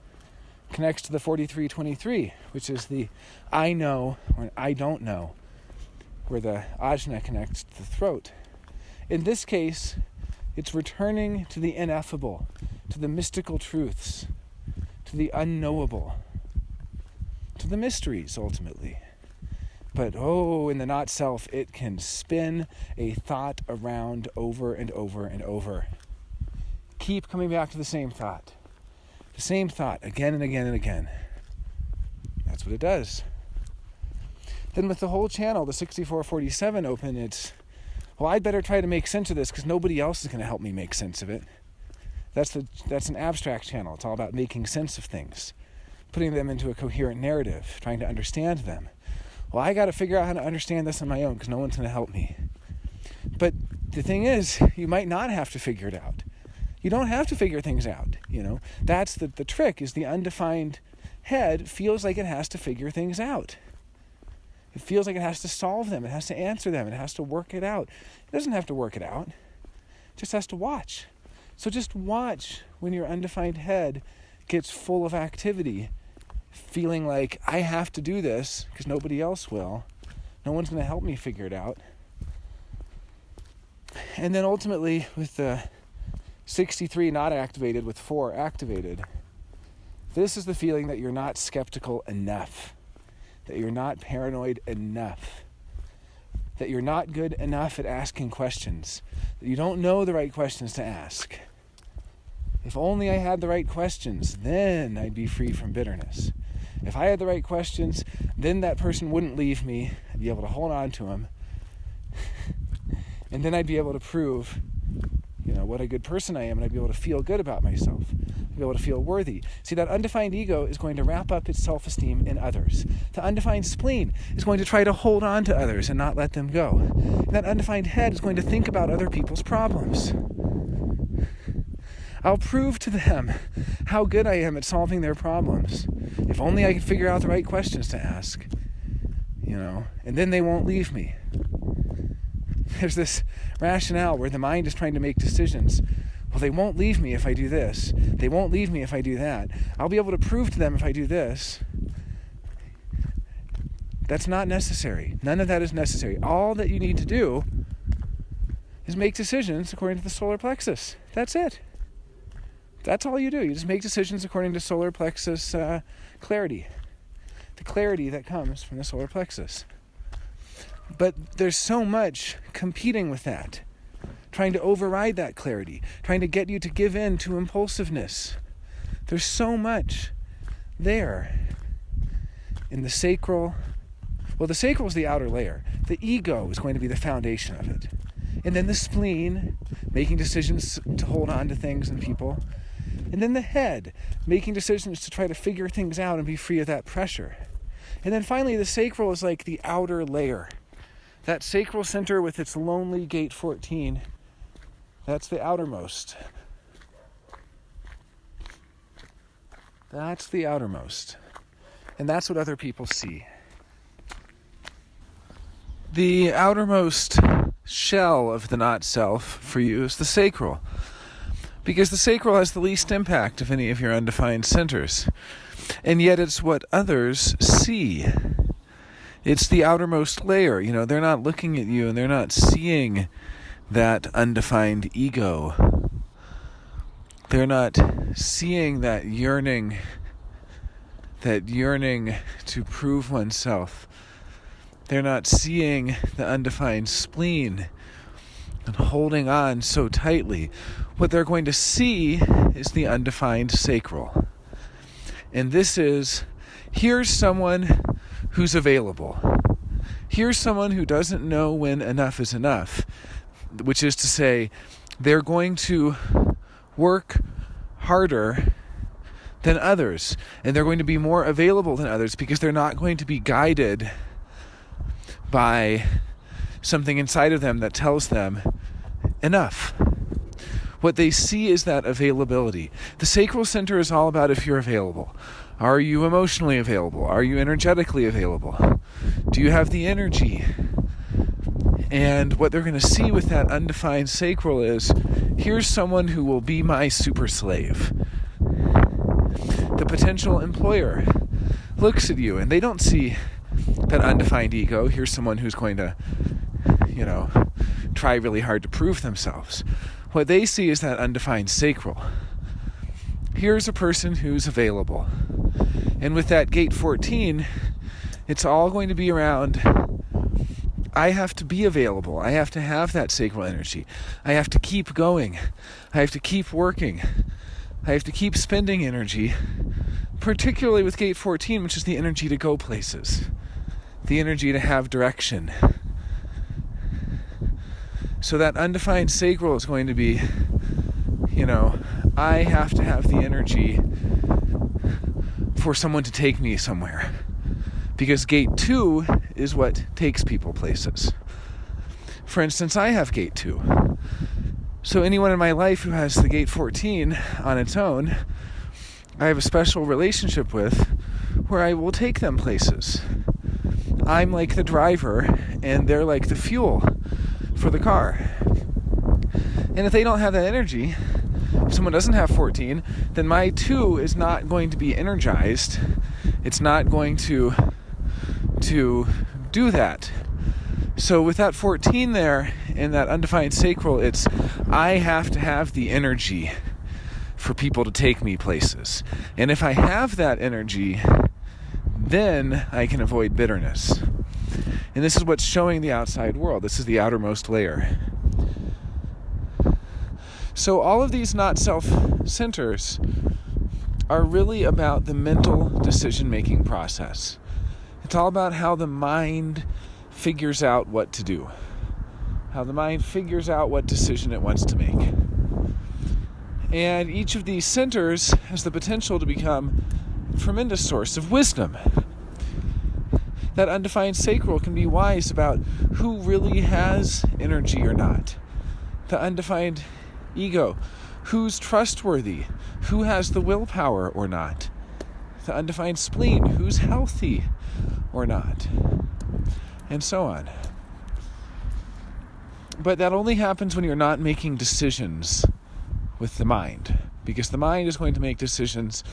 [SPEAKER 1] Connects to the 4323, which is the I know or I don't know, where the ajna connects to the throat. In this case, it's returning to the ineffable, to the mystical truths, to the unknowable, to the mysteries, ultimately. But in the not self, it can spin a thought around over and over and over. Keep coming back to the same thought. The same thought again and again and again. That's what it does. Then with the whole channel, the 6447 open, it's, I'd better try to make sense of this because nobody else is going to help me make sense of it. That's an abstract channel. It's all about making sense of things, putting them into a coherent narrative, trying to understand them. I got to figure out how to understand this on my own because no one's going to help me. But the thing is, you might not have to figure it out. You don't have to figure things out, That's the trick, is the undefined head feels like it has to figure things out. It feels like it has to solve them. It has to answer them. It has to work it out. It doesn't have to work it out. It just has to watch. So just watch when your undefined head gets full of activity, feeling like I have to do this because nobody else will. No one's going to help me figure it out. And then ultimately with the 63 not activated with 4 activated, this is the feeling that you're not skeptical enough, that you're not paranoid enough, that you're not good enough at asking questions, that you don't know the right questions to ask. If only I had the right questions, then I'd be free from bitterness. If I had the right questions, then that person wouldn't leave me. I'd be able to hold on to him. And then I'd be able to prove, what a good person I am, and I'd be able to feel good about myself. I'd be able to feel worthy. See, that undefined ego is going to wrap up its self-esteem in others. The undefined spleen is going to try to hold on to others and not let them go. And that undefined head is going to think about other people's problems. I'll prove to them how good I am at solving their problems. If only I could figure out the right questions to ask, and then they won't leave me. There's this rationale where the mind is trying to make decisions. They won't leave me if I do this. They won't leave me if I do that. I'll be able to prove to them if I do this. That's not necessary. None of that is necessary. All that you need to do is make decisions according to the solar plexus. That's it. That's all you do. You just make decisions according to solar plexus clarity. The clarity that comes from the solar plexus. But there's so much competing with that, trying to override that clarity, trying to get you to give in to impulsiveness. There's so much there in the sacral. The sacral is the outer layer. The ego is going to be the foundation of it. And then the spleen, making decisions to hold on to things and people. And then the head, making decisions to try to figure things out and be free of that pressure. And then finally, the sacral is like the outer layer. That sacral center with its lonely gate 14, that's the outermost. That's the outermost. And that's what other people see. The outermost shell of the not self for you is the sacral. Because the sacral has the least impact of any of your undefined centers. And yet it's what others see. It's the outermost layer. They're not looking at you and they're not seeing that undefined ego. They're not seeing that yearning to prove oneself. They're not seeing the undefined spleen and holding on so tightly. What they're going to see is the undefined sacral. And this is, here's someone who's available. Here's someone who doesn't know when enough is enough, which is to say, they're going to work harder than others, and they're going to be more available than others because they're not going to be guided by something inside of them that tells them enough. What they see is that availability. The sacral center is all about if you're available. Are you emotionally available? Are you energetically available? Do you have the energy? And what they're going to see with that undefined sacral is, here's someone who will be my super slave. The potential employer looks at you and they don't see that undefined ego. Here's someone who's going to, try really hard to prove themselves. What they see is that undefined sacral. Here's a person who's available. And with that gate 14, it's all going to be around I have to be available. I have to have that sacral energy. I have to keep going. I have to keep working. I have to keep spending energy, particularly with gate 14, which is the energy to go places, the energy to have direction. So that undefined sacral is going to be, I have to have the energy for someone to take me somewhere. Because gate 2 is what takes people places. For instance, I have gate 2. So anyone in my life who has the gate 14 on its own, I have a special relationship with where I will take them places. I'm like the driver and they're like the fuel for the car. And if they don't have that energy, if someone doesn't have 14, then my 2 is not going to be energized. It's not going to do that. So with that 14 there and that undefined sacral, it's I have to have the energy for people to take me places. And if I have that energy, then I can avoid bitterness. And this is what's showing the outside world. This is the outermost layer. So all of these not self centers are really about the mental decision-making process. It's all about how the mind figures out what to do, how the mind figures out what decision it wants to make. And each of these centers has the potential to become a tremendous source of wisdom. That undefined sacral can be wise about who really has energy or not. The undefined ego, who's trustworthy, who has the willpower or not. The undefined spleen, who's healthy or not, and so on. But that only happens when you're not making decisions with the mind, because the mind is going to make decisions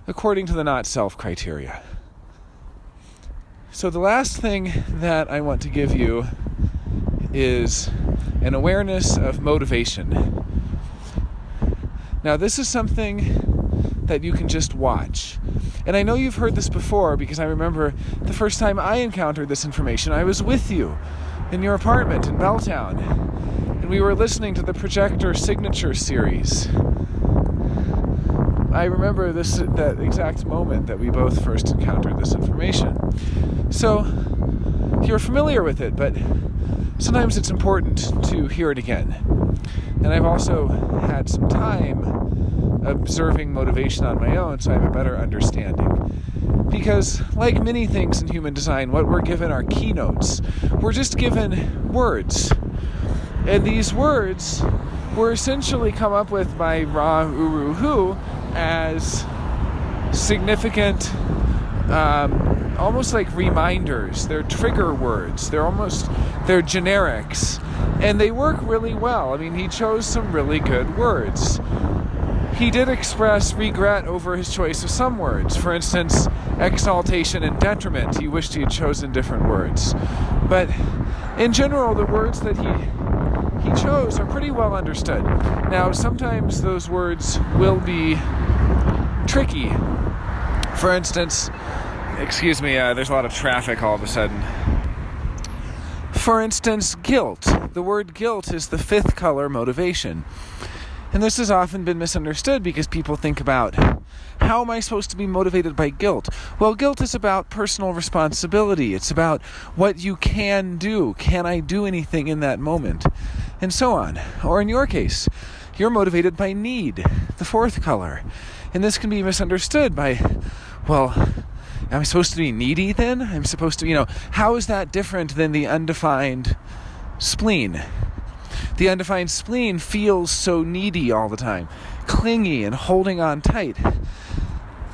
[SPEAKER 1] according to the not-self criteria. So the last thing that I want to give you is an awareness of motivation. Now, this is something that you can just watch. And I know you've heard this before, because I remember the first time I encountered this information, I was with you in your apartment in Belltown, and we were listening to the Projector signature series. I remember that exact moment that we both first encountered this information. So, you're familiar with it, but sometimes it's important to hear it again. And I've also had some time observing motivation on my own, so I have a better understanding. Because, like many things in human design, what we're given are keynotes. We're just given words. And these words were essentially come up with by Ra Uru Hu as significant, almost like reminders. They're trigger words. They're generics. And they work really well. I mean, he chose some really good words. He did express regret over his choice of some words. For instance, exaltation and detriment. He wished he had chosen different words. But in general, the words that he chose are pretty well understood. Now, sometimes those words will be tricky. For instance, there's a lot of traffic all of a sudden. For instance, guilt. The word guilt is the 5th color motivation. And this has often been misunderstood because people think about, how am I supposed to be motivated by guilt? Well, guilt is about personal responsibility. It's about what you can do. Can I do anything in that moment? And so on. Or in your case, you're motivated by need, the 4th color. And this can be misunderstood by, well, am I supposed to be needy then? I'm supposed to, how is that different than the undefined spleen? The undefined spleen feels so needy all the time, clingy and holding on tight.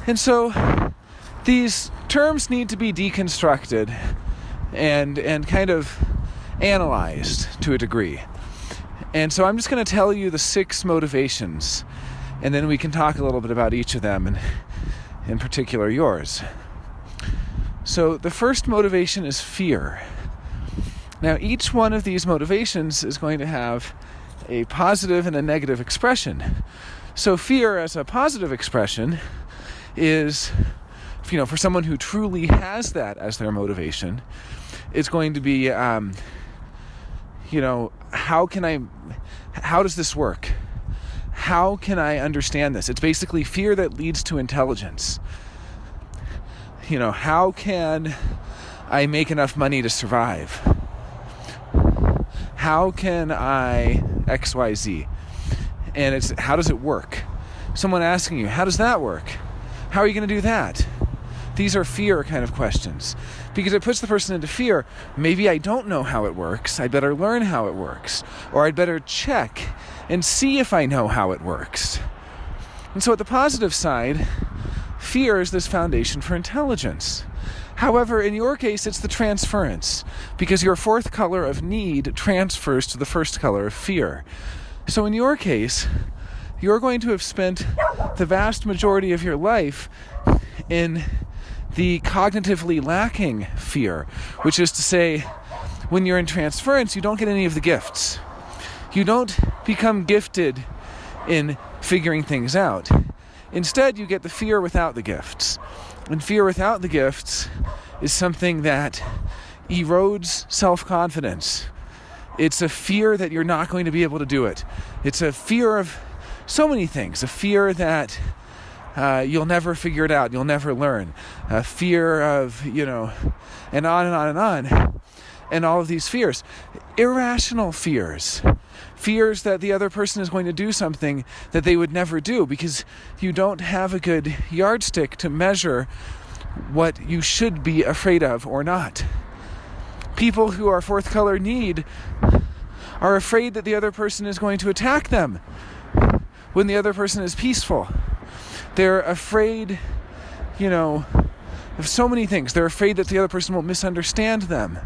[SPEAKER 1] And so these terms need to be deconstructed and kind of analyzed to a degree. And so I'm just going to tell you the 6 motivations, and then we can talk a little bit about each of them, and in particular yours. So the first motivation is fear. Now, each one of these motivations is going to have a positive and a negative expression. So fear as a positive expression is, for someone who truly has that as their motivation, it's going to be how does this work? How can I understand this? It's basically fear that leads to intelligence. How can I make enough money to survive? How can I XYZ? And it's, how does it work? Someone asking you, how does that work? How are you going to do that? These are fear kind of questions, because it puts the person into fear. Maybe I don't know how it works. I'd better learn how it works. Or I'd better check and see if I know how it works. And so at the positive side, fear is this foundation for intelligence. However, in your case, it's the transference, because your fourth color of need transfers to the first color of fear. So in your case, you're going to have spent the vast majority of your life in the cognitively lacking fear, which is to say, when you're in transference, you don't get any of the gifts. You don't become gifted in figuring things out. Instead, you get the fear without the gifts. And fear without the gifts is something that erodes self-confidence. It's a fear that you're not going to be able to do it. It's a fear of so many things. A fear that you'll never figure it out. You'll never learn. A fear of, and on and on and on. And all of these fears. Irrational fears. Fears that the other person is going to do something that they would never do, because you don't have a good yardstick to measure what you should be afraid of or not. People who are fourth color need are afraid that the other person is going to attack them when the other person is peaceful. They're afraid, of so many things. They're afraid that the other person will misunderstand them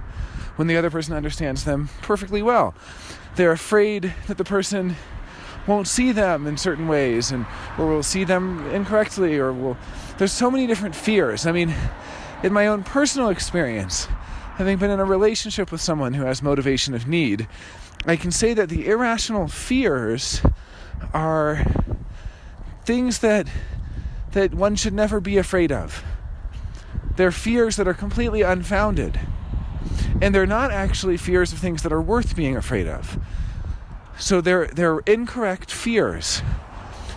[SPEAKER 1] when the other person understands them perfectly well. They're afraid that the person won't see them in certain ways, or will see them incorrectly, there's so many different fears. I mean, in my own personal experience, having been in a relationship with someone who has motivation of need, I can say that the irrational fears are things that one should never be afraid of. They're fears that are completely unfounded. And they're not actually fears of things that are worth being afraid of. So they're incorrect fears.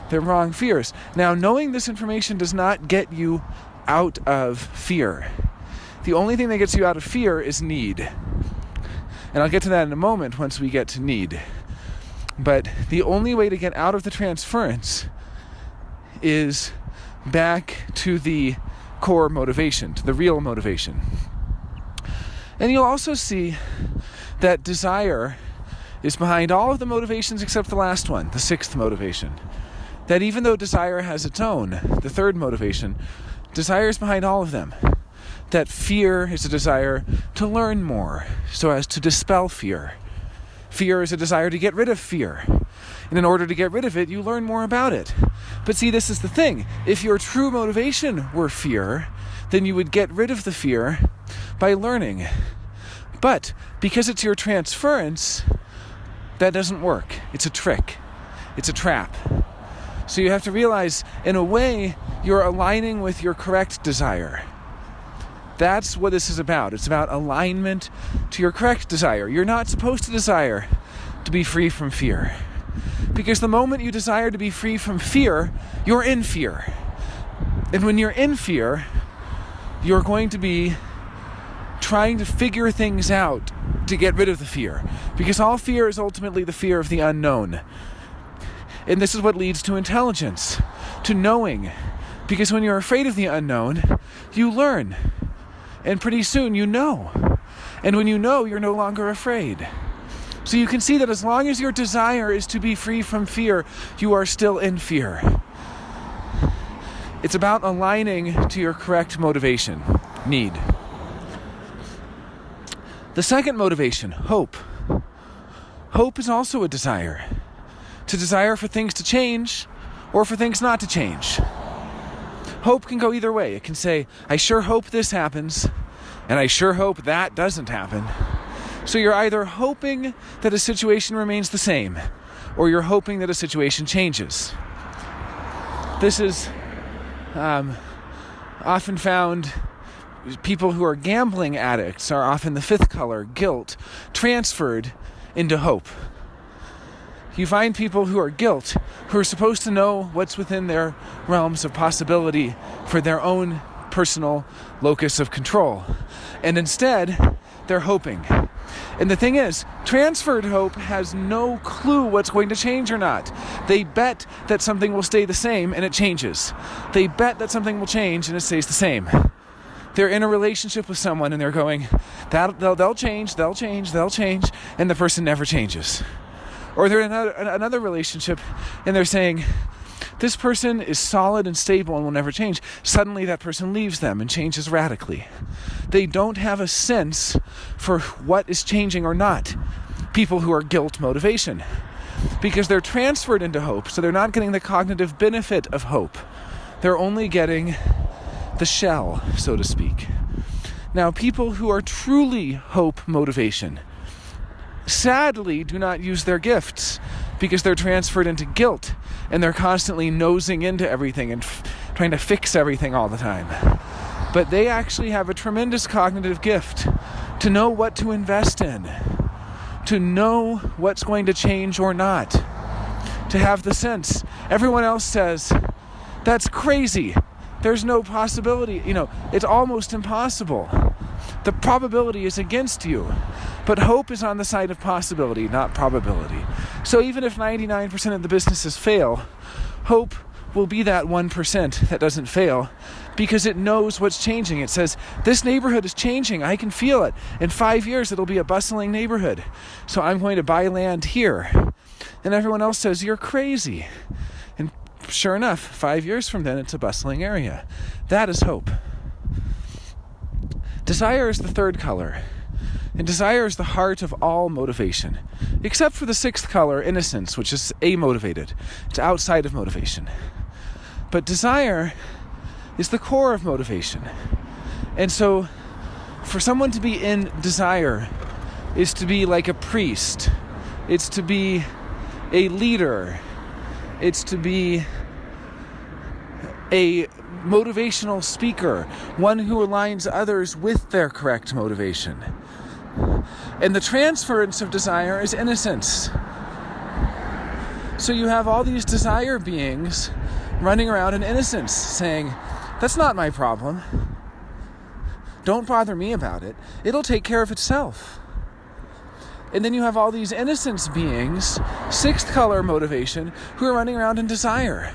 [SPEAKER 1] They're wrong fears. Now, knowing this information does not get you out of fear. The only thing that gets you out of fear is need. And I'll get to that in a moment once we get to need. But the only way to get out of the transference is back to the core motivation, to the real motivation. And you'll also see that desire is behind all of the motivations except the last one, the sixth motivation. That even though desire has its own, the third motivation, desire is behind all of them. That fear is a desire to learn more, so as to dispel fear. Fear is a desire to get rid of fear. And in order to get rid of it, you learn more about it. But see, this is the thing. If your true motivation were fear, then you would get rid of the fear by learning. But because it's your transference, that doesn't work. It's a trick. It's a trap. So you have to realize, in a way, you're aligning with your correct desire. That's what this is about. It's about alignment to your correct desire. You're not supposed to desire to be free from fear. Because the moment you desire to be free from fear, you're in fear. And when you're in fear, you're going to be trying to figure things out to get rid of the fear. Because all fear is ultimately the fear of the unknown. And this is what leads to intelligence, to knowing. Because when you're afraid of the unknown, you learn. And pretty soon you know. And when you know, you're no longer afraid. So you can see that as long as your desire is to be free from fear, you are still in fear. It's about aligning to your correct motivation, need. The second motivation, hope. Hope is also a desire. To desire for things to change or for things not to change. Hope can go either way. It can say, I sure hope this happens, and I sure hope that doesn't happen. So you're either hoping that a situation remains the same, or you're hoping that a situation changes. This is often found. People who are gambling addicts are often the fifth color, guilt, transferred into hope. You find people who are guilt, who are supposed to know what's within their realms of possibility for their own personal locus of control. And instead, they're hoping. And the thing is, transferred hope has no clue what's going to change or not. They bet that something will stay the same and it changes. They bet that something will change and it stays the same. They're in a relationship with someone and they're going, they'll change, and the person never changes. Or they're in another relationship and they're saying, this person is solid and stable and will never change. Suddenly that person leaves them and changes radically. They don't have a sense for what is changing or not. People who are guilt motivation. Because they're transferred into hope, so they're not getting the cognitive benefit of hope. They're only getting the shell, so to speak. Now, people who are truly hope motivation sadly do not use their gifts because they're transferred into guilt and they're constantly nosing into everything and trying to fix everything all the time. But they actually have a tremendous cognitive gift to know what to invest in, to know what's going to change or not, to have the sense. Everyone else says, that's crazy. There's no possibility. It's almost impossible. The probability is against you. But hope is on the side of possibility, not probability. So even if 99% of the businesses fail, hope will be that 1% that doesn't fail because it knows what's changing. It says, this neighborhood is changing. I can feel it. In 5 years, it'll be a bustling neighborhood. So I'm going to buy land here. And everyone else says, you're crazy. And sure enough, 5 years from then, it's a bustling area. That is hope. Desire is the third color. And desire is the heart of all motivation, except for the sixth color, innocence, which is amotivated. It's outside of motivation. But desire is the core of motivation. And so, for someone to be in desire is to be like a priest. It's to be a leader. It's to be a motivational speaker, one who aligns others with their correct motivation. And the transference of desire is innocence. So you have all these desire beings running around in innocence saying, that's not my problem. Don't bother me about it. It'll take care of itself. And then you have all these innocence beings, sixth color motivation, who are running around in desire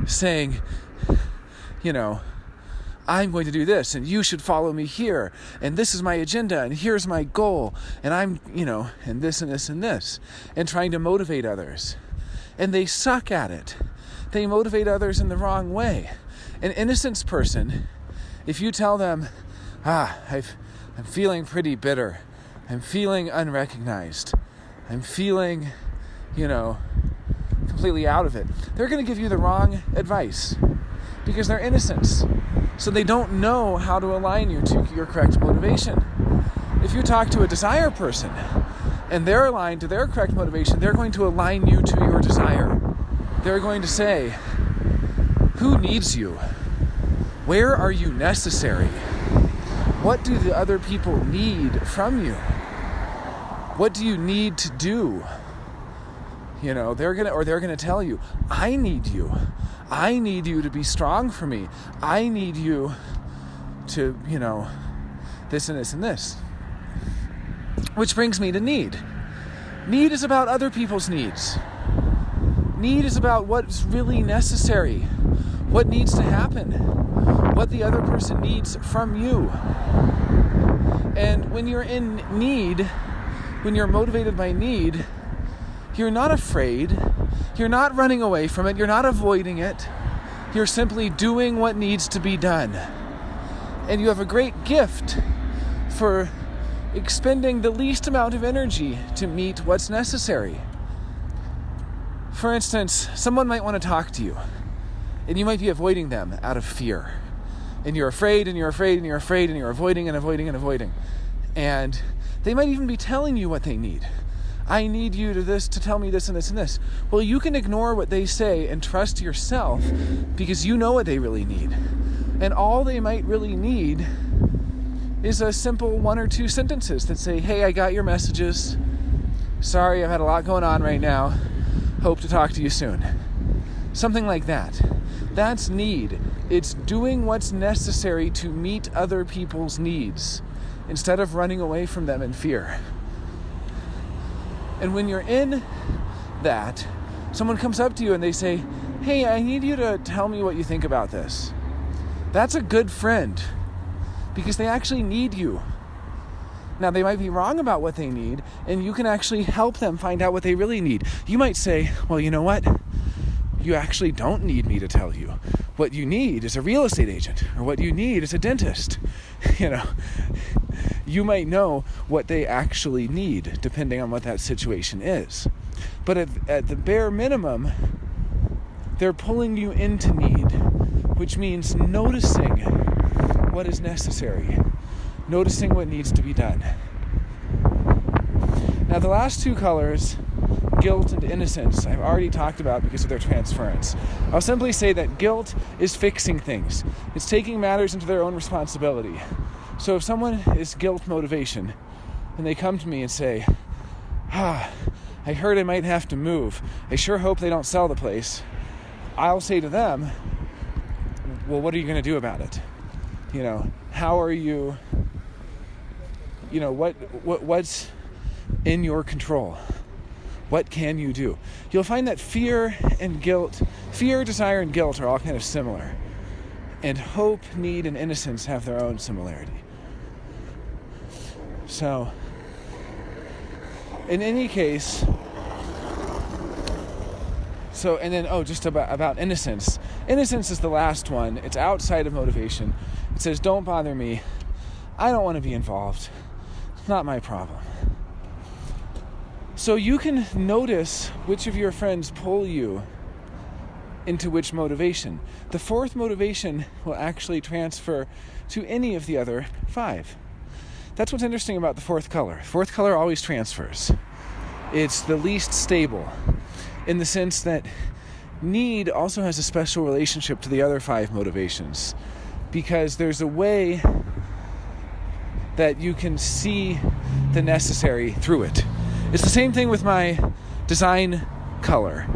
[SPEAKER 1] saying, I'm going to do this, and you should follow me here, and this is my agenda, and here's my goal, and I'm, and this and this and this, and trying to motivate others. And they suck at it. They motivate others in the wrong way. An innocence person, if you tell them, I'm feeling pretty bitter, I'm feeling unrecognized, I'm feeling, completely out of it, they're going to give you the wrong advice because they're innocents. So they don't know how to align you to your correct motivation. If you talk to a desire person and they're aligned to their correct motivation, they're going to align you to your desire. They're going to say, who needs you? Where are you necessary? What do the other people need from you? What do you need to do? They're gonna tell you, I need you. I need you to be strong for me. I need you to, this and this and this. Which brings me to need. Need is about other people's needs. Need is about what's really necessary, what needs to happen, what the other person needs from you. And when you're in need, when you're motivated by need, you're not afraid. You're not running away from it. You're not avoiding it. You're simply doing what needs to be done. And you have a great gift for expending the least amount of energy to meet what's necessary. For instance, someone might want to talk to you, and you might be avoiding them out of fear. And you're afraid, and you're afraid, and you're afraid, and you're avoiding and avoiding and avoiding. And they might even be telling you what they need. I need you to tell me this and this and this. Well, you can ignore what they say and trust yourself because you know what they really need. And all they might really need is a simple 1 or 2 sentences that say, hey, I got your messages. sorry, I've had a lot going on right now. Hope to talk to you soon. Something like that. That's need. It's doing what's necessary to meet other people's needs instead of running away from them in fear. And when you're in that, someone comes up to you and they say, hey, I need you to tell me what you think about this. That's a good friend because they actually need you. Now, they might be wrong about what they need, and you can actually help them find out what they really need. You might say, well, you know what? You actually don't need me to tell you. What you need is a real estate agent, or what you need is a dentist. You might know what they actually need, depending on what that situation is. But at the bare minimum, they're pulling you into need, which means noticing what is necessary, noticing what needs to be done. Now, the last two colors, guilt and innocence, I've already talked about because of their transference. I'll simply say that guilt is fixing things. It's taking matters into their own responsibility. So if someone is guilt motivation, and they come to me and say, I heard I might have to move. I sure hope they don't sell the place. I'll say to them, well, what are you going to do about it? How are you, what's in your control? What can you do? You'll find that fear, desire, and guilt are all kind of similar. And hope, need, and innocence have their own similarity. So, in any case, just about innocence. Innocence is the last one. It's outside of motivation. It says, don't bother me. I don't want to be involved. It's not my problem. So you can notice which of your friends pull you into which motivation. The fourth motivation will actually transfer to any of the other five. That's what's interesting about the fourth color. Fourth color always transfers. It's the least stable in the sense that need also has a special relationship to the other five motivations because there's a way that you can see the necessary through it. It's the same thing with my design color.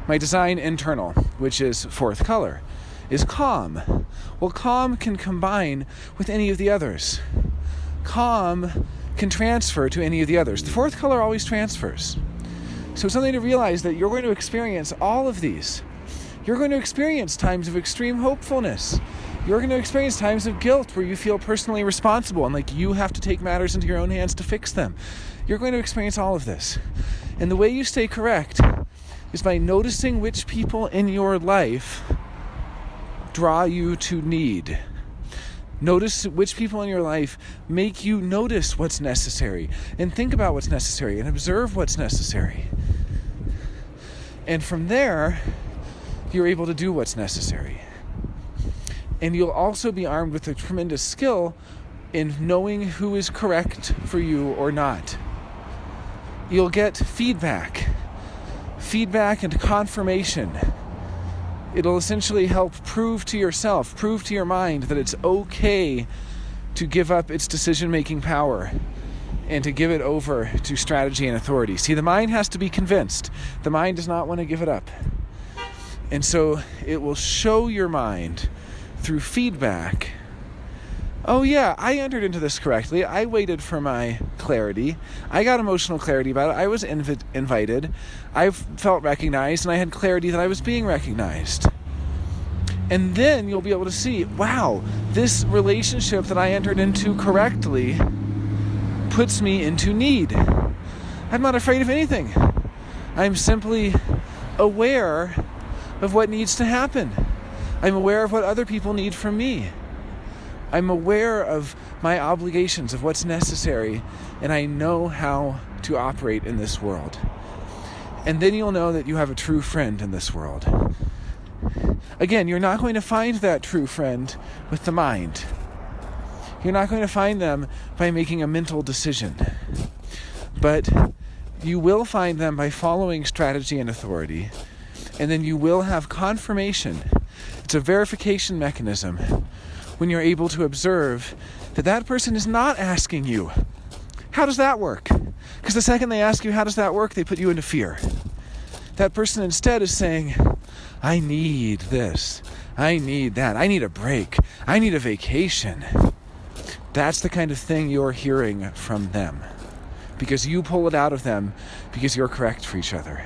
[SPEAKER 1] My design internal, which is fourth color, is calm. Well, calm can combine with any of the others. Calm can transfer to any of the others. The fourth color always transfers. So it's something to realize that you're going to experience all of these. You're going to experience times of extreme hopefulness. You're going to experience times of guilt where you feel personally responsible and like you have to take matters into your own hands to fix them. You're going to experience all of this. And the way you stay correct is by noticing which people in your life draw you to need. Notice which people in your life make you notice what's necessary and think about what's necessary and observe what's necessary. And from there, you're able to do what's necessary. And you'll also be armed with a tremendous skill in knowing who is correct for you or not. You'll get feedback and confirmation. It'll essentially help prove to yourself, prove to your mind that it's okay to give up its decision-making power and to give it over to strategy and authority. See, the mind has to be convinced. The mind does not want to give it up. And so it will show your mind through feedback, oh yeah, I entered into this correctly. I waited for my clarity. I got emotional clarity about it. I was invited. I felt recognized, and I had clarity that I was being recognized. And then you'll be able to see, wow, this relationship that I entered into correctly puts me into need. I'm not afraid of anything. I'm simply aware of what needs to happen. I'm aware of what other people need from me. I'm aware of my obligations, of what's necessary, and I know how to operate in this world. And then you'll know that you have a true friend in this world. Again, you're not going to find that true friend with the mind. You're not going to find them by making a mental decision. But you will find them by following strategy and authority. And then you will have confirmation. It's a verification mechanism when you're able to observe that that person is not asking you. How does that work? Because the second they ask you, how does that work? They put you into fear. That person instead is saying, I need this. I need that. I need a break. I need a vacation. That's the kind of thing you're hearing from them. Because you pull it out of them because you're correct for each other.